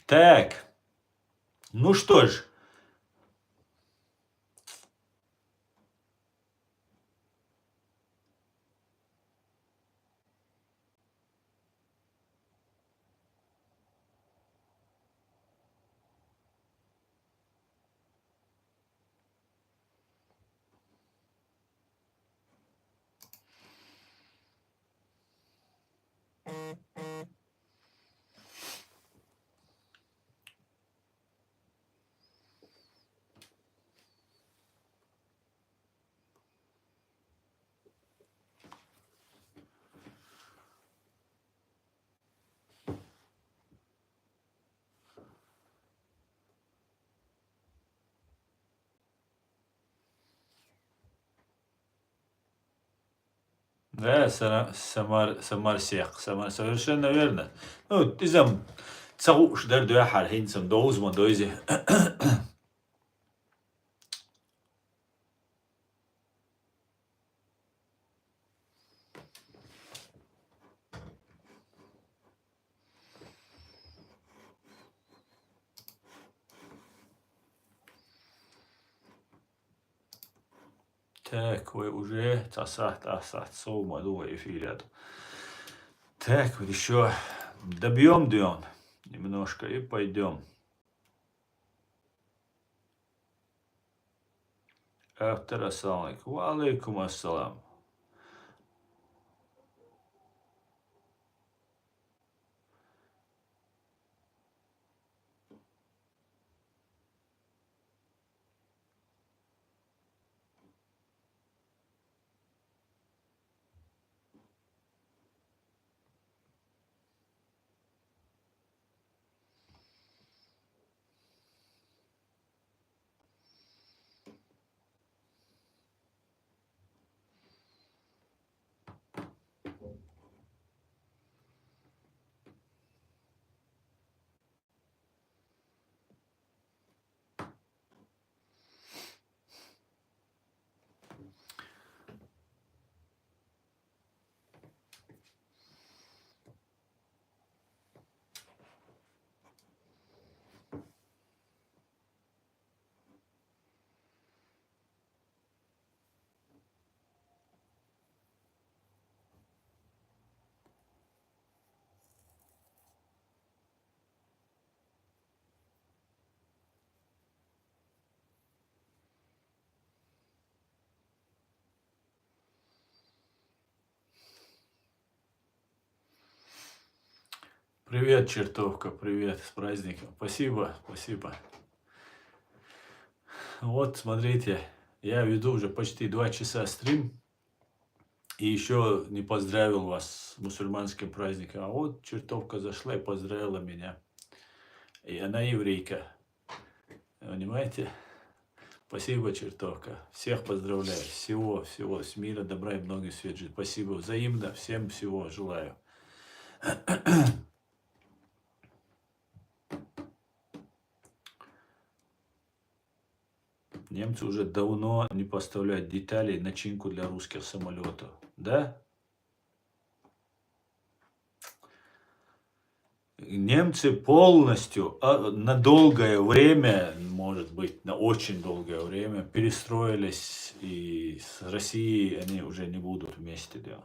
A: Так, ну что ж. Да, Самарсех, совершенно верно. Ну, ты зам цауш дар дуахар хинсам доузман доизи. Так, вы уже тасат, соума, думаю, эфирят. Так, вот еще добьем, Дион, немножко и пойдем. Автор, ассаламу алейкум. Ва алейкум ассалам. Привет, чертовка, привет, с праздником. Спасибо, спасибо. Вот, смотрите, я веду уже почти 2 часа стрим. И еще не поздравил вас с мусульманским праздником. А вот чертовка зашла и поздравила меня. И она еврейка. Понимаете? Спасибо, чертовка. Всех поздравляю. Всего, с мира, добра и много свет жизни. Спасибо. Взаимно. Всем всего желаю. Немцы уже давно не поставляют детали, начинку для русских самолетов. Да? Немцы полностью на долгое время, может быть, на очень долгое время перестроились, и с Россией они уже не будут вместе делать.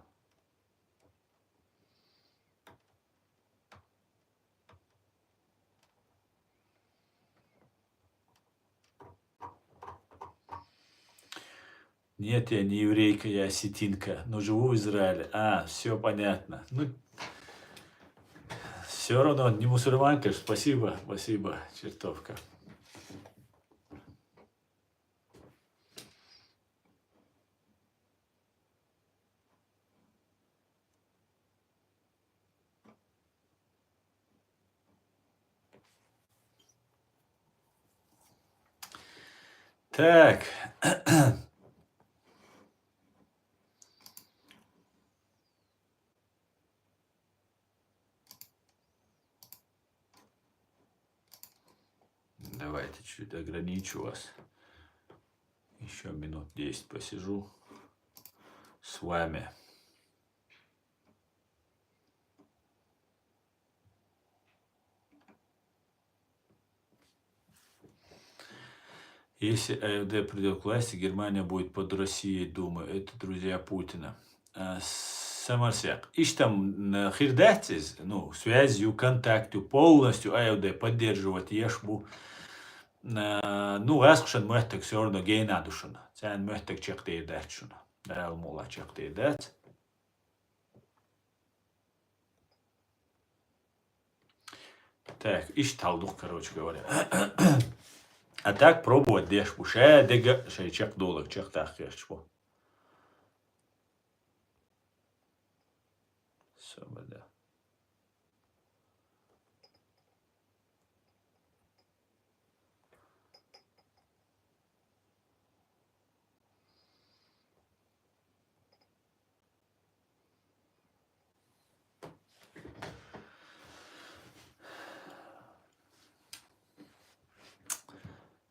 A: Нет, я не еврейка, я осетинка, но живу в Израиле. А, все понятно. Ну, все равно не мусульманка. Спасибо, спасибо, чертовка. Так. Давайте чуть ограничу вас. Еще минут 10 посижу с вами. Если АФД придет к власти, Германия будет под Россией, думаю. Это друзья Путина. Самарсяк. Иштам хирдатис, ну, связью, контакту, полностью АФД поддерживать ешбу. Ну, аскшан möhtag все равно гейнадушана. Цян möhtag чектейдатшуна. Дал мула чектейдат. Так, ишталдух, короче говоря. А так пробовать дешбу. Ше дега, ше чек доллар, чек так ешбу. Свобода.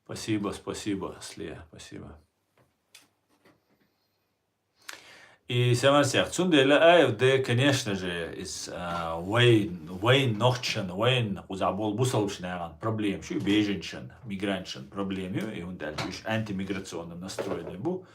A: Спасибо, спасибо, Слия, спасибо. И Самарсяк, Цундела АФД, конечно же, из Вейн Нохчен, Вейн Узабол Бусалшнаган, проблем, что беженчен, мигрантчен, проблемы, и он дальше антимиграционным настроенный был.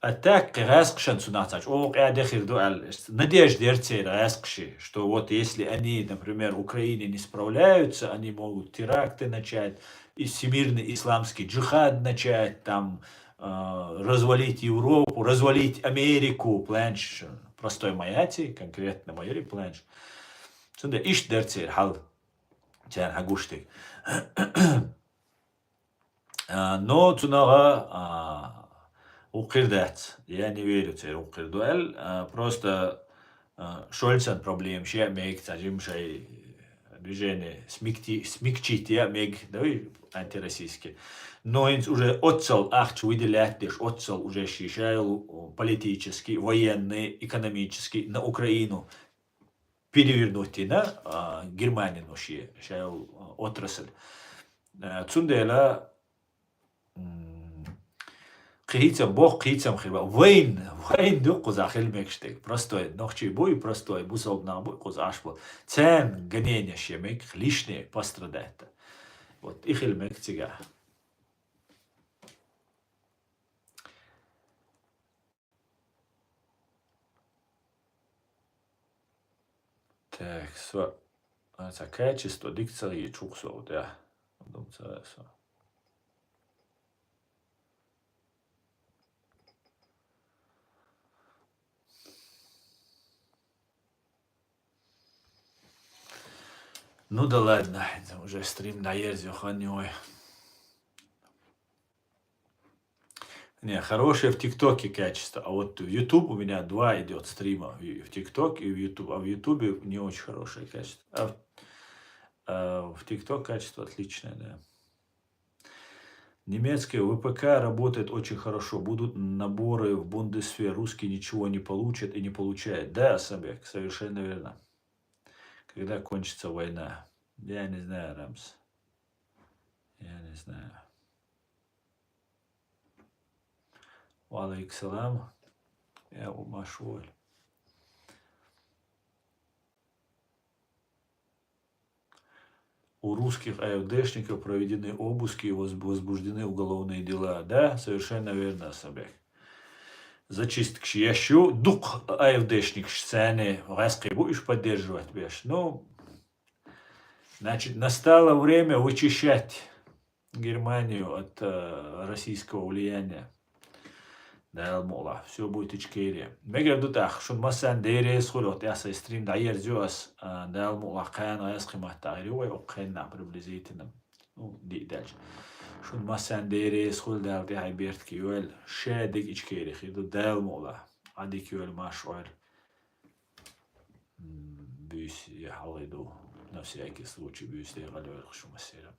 A: А так, раскшен сунацач, я дехир дуал, надежда дерцей раскши, что вот если они, например, Украине не справляются, они могут теракты начать, и всемирный исламский джихад начать, там, развалить Европу, развалить Америку, пленч, простой маяти, конкретно майори пленч. Сунда иш дерцей хал, тян хагуштик. Но цунага укирдат. Я не верю в укирдуэль. Просто Шольцен проблем, что мег тажим шей движение смягчить, я мег, давай антироссийский. Но он уже отцел, выделять, отцел уже шишайл политический, военный, экономический на Украину перевернуть на Германию, шишайл отрасль. Цундела Кихицам Бог, кихицам хиба. Вейн ду кузахил мекштег. Простой. Нохчи буй простой. Бусол на буй кузашбо. Цен гонение шемек лишнее пострадает. Вот ихил мек тига. Так, это качество дикции чуксов, да. Ну да ладно, это уже стрим наерзил ханёй. Не, хорошее в ТикТоке качество, а вот в YouTube у меня 2 идет стрима, в ТикТок и в YouTube, а в YouTube не очень хорошее качество. А в ТикТок качество отличное, да. Немецкий ВПК работает очень хорошо. Будут наборы в Бундесвер. Русские ничего не получат и не получают. Да, Сабек, совершенно верно. Когда кончится война? Я не знаю, Рамс. Я не знаю. Валейксалам. Я умашволь. У русских АФДшников проведены обыски и возбуждены уголовные дела. Да, совершенно верно, Сабек. Зачистка ящу, дух АФДшник сцены раской будешь поддерживать, беш. Ну, значит, настало время вычищать Германию от российского влияния. Да الموضوع все будет إشكالية. مقدر دوتاخ شو مثلا ديريس خلوت ياسا ستريم داير جوس دا الموضوع كان يسقي ما تغيري وقينا بربلزيتنا دي دالج شو مثلا ديريس خل دال دي هاي بيرت كيول شادق إشكالي خيدو دا الموضوع عندي كيول ما شعر بيس يحاول نفس الشيء случай بيس يغلو شو مثلا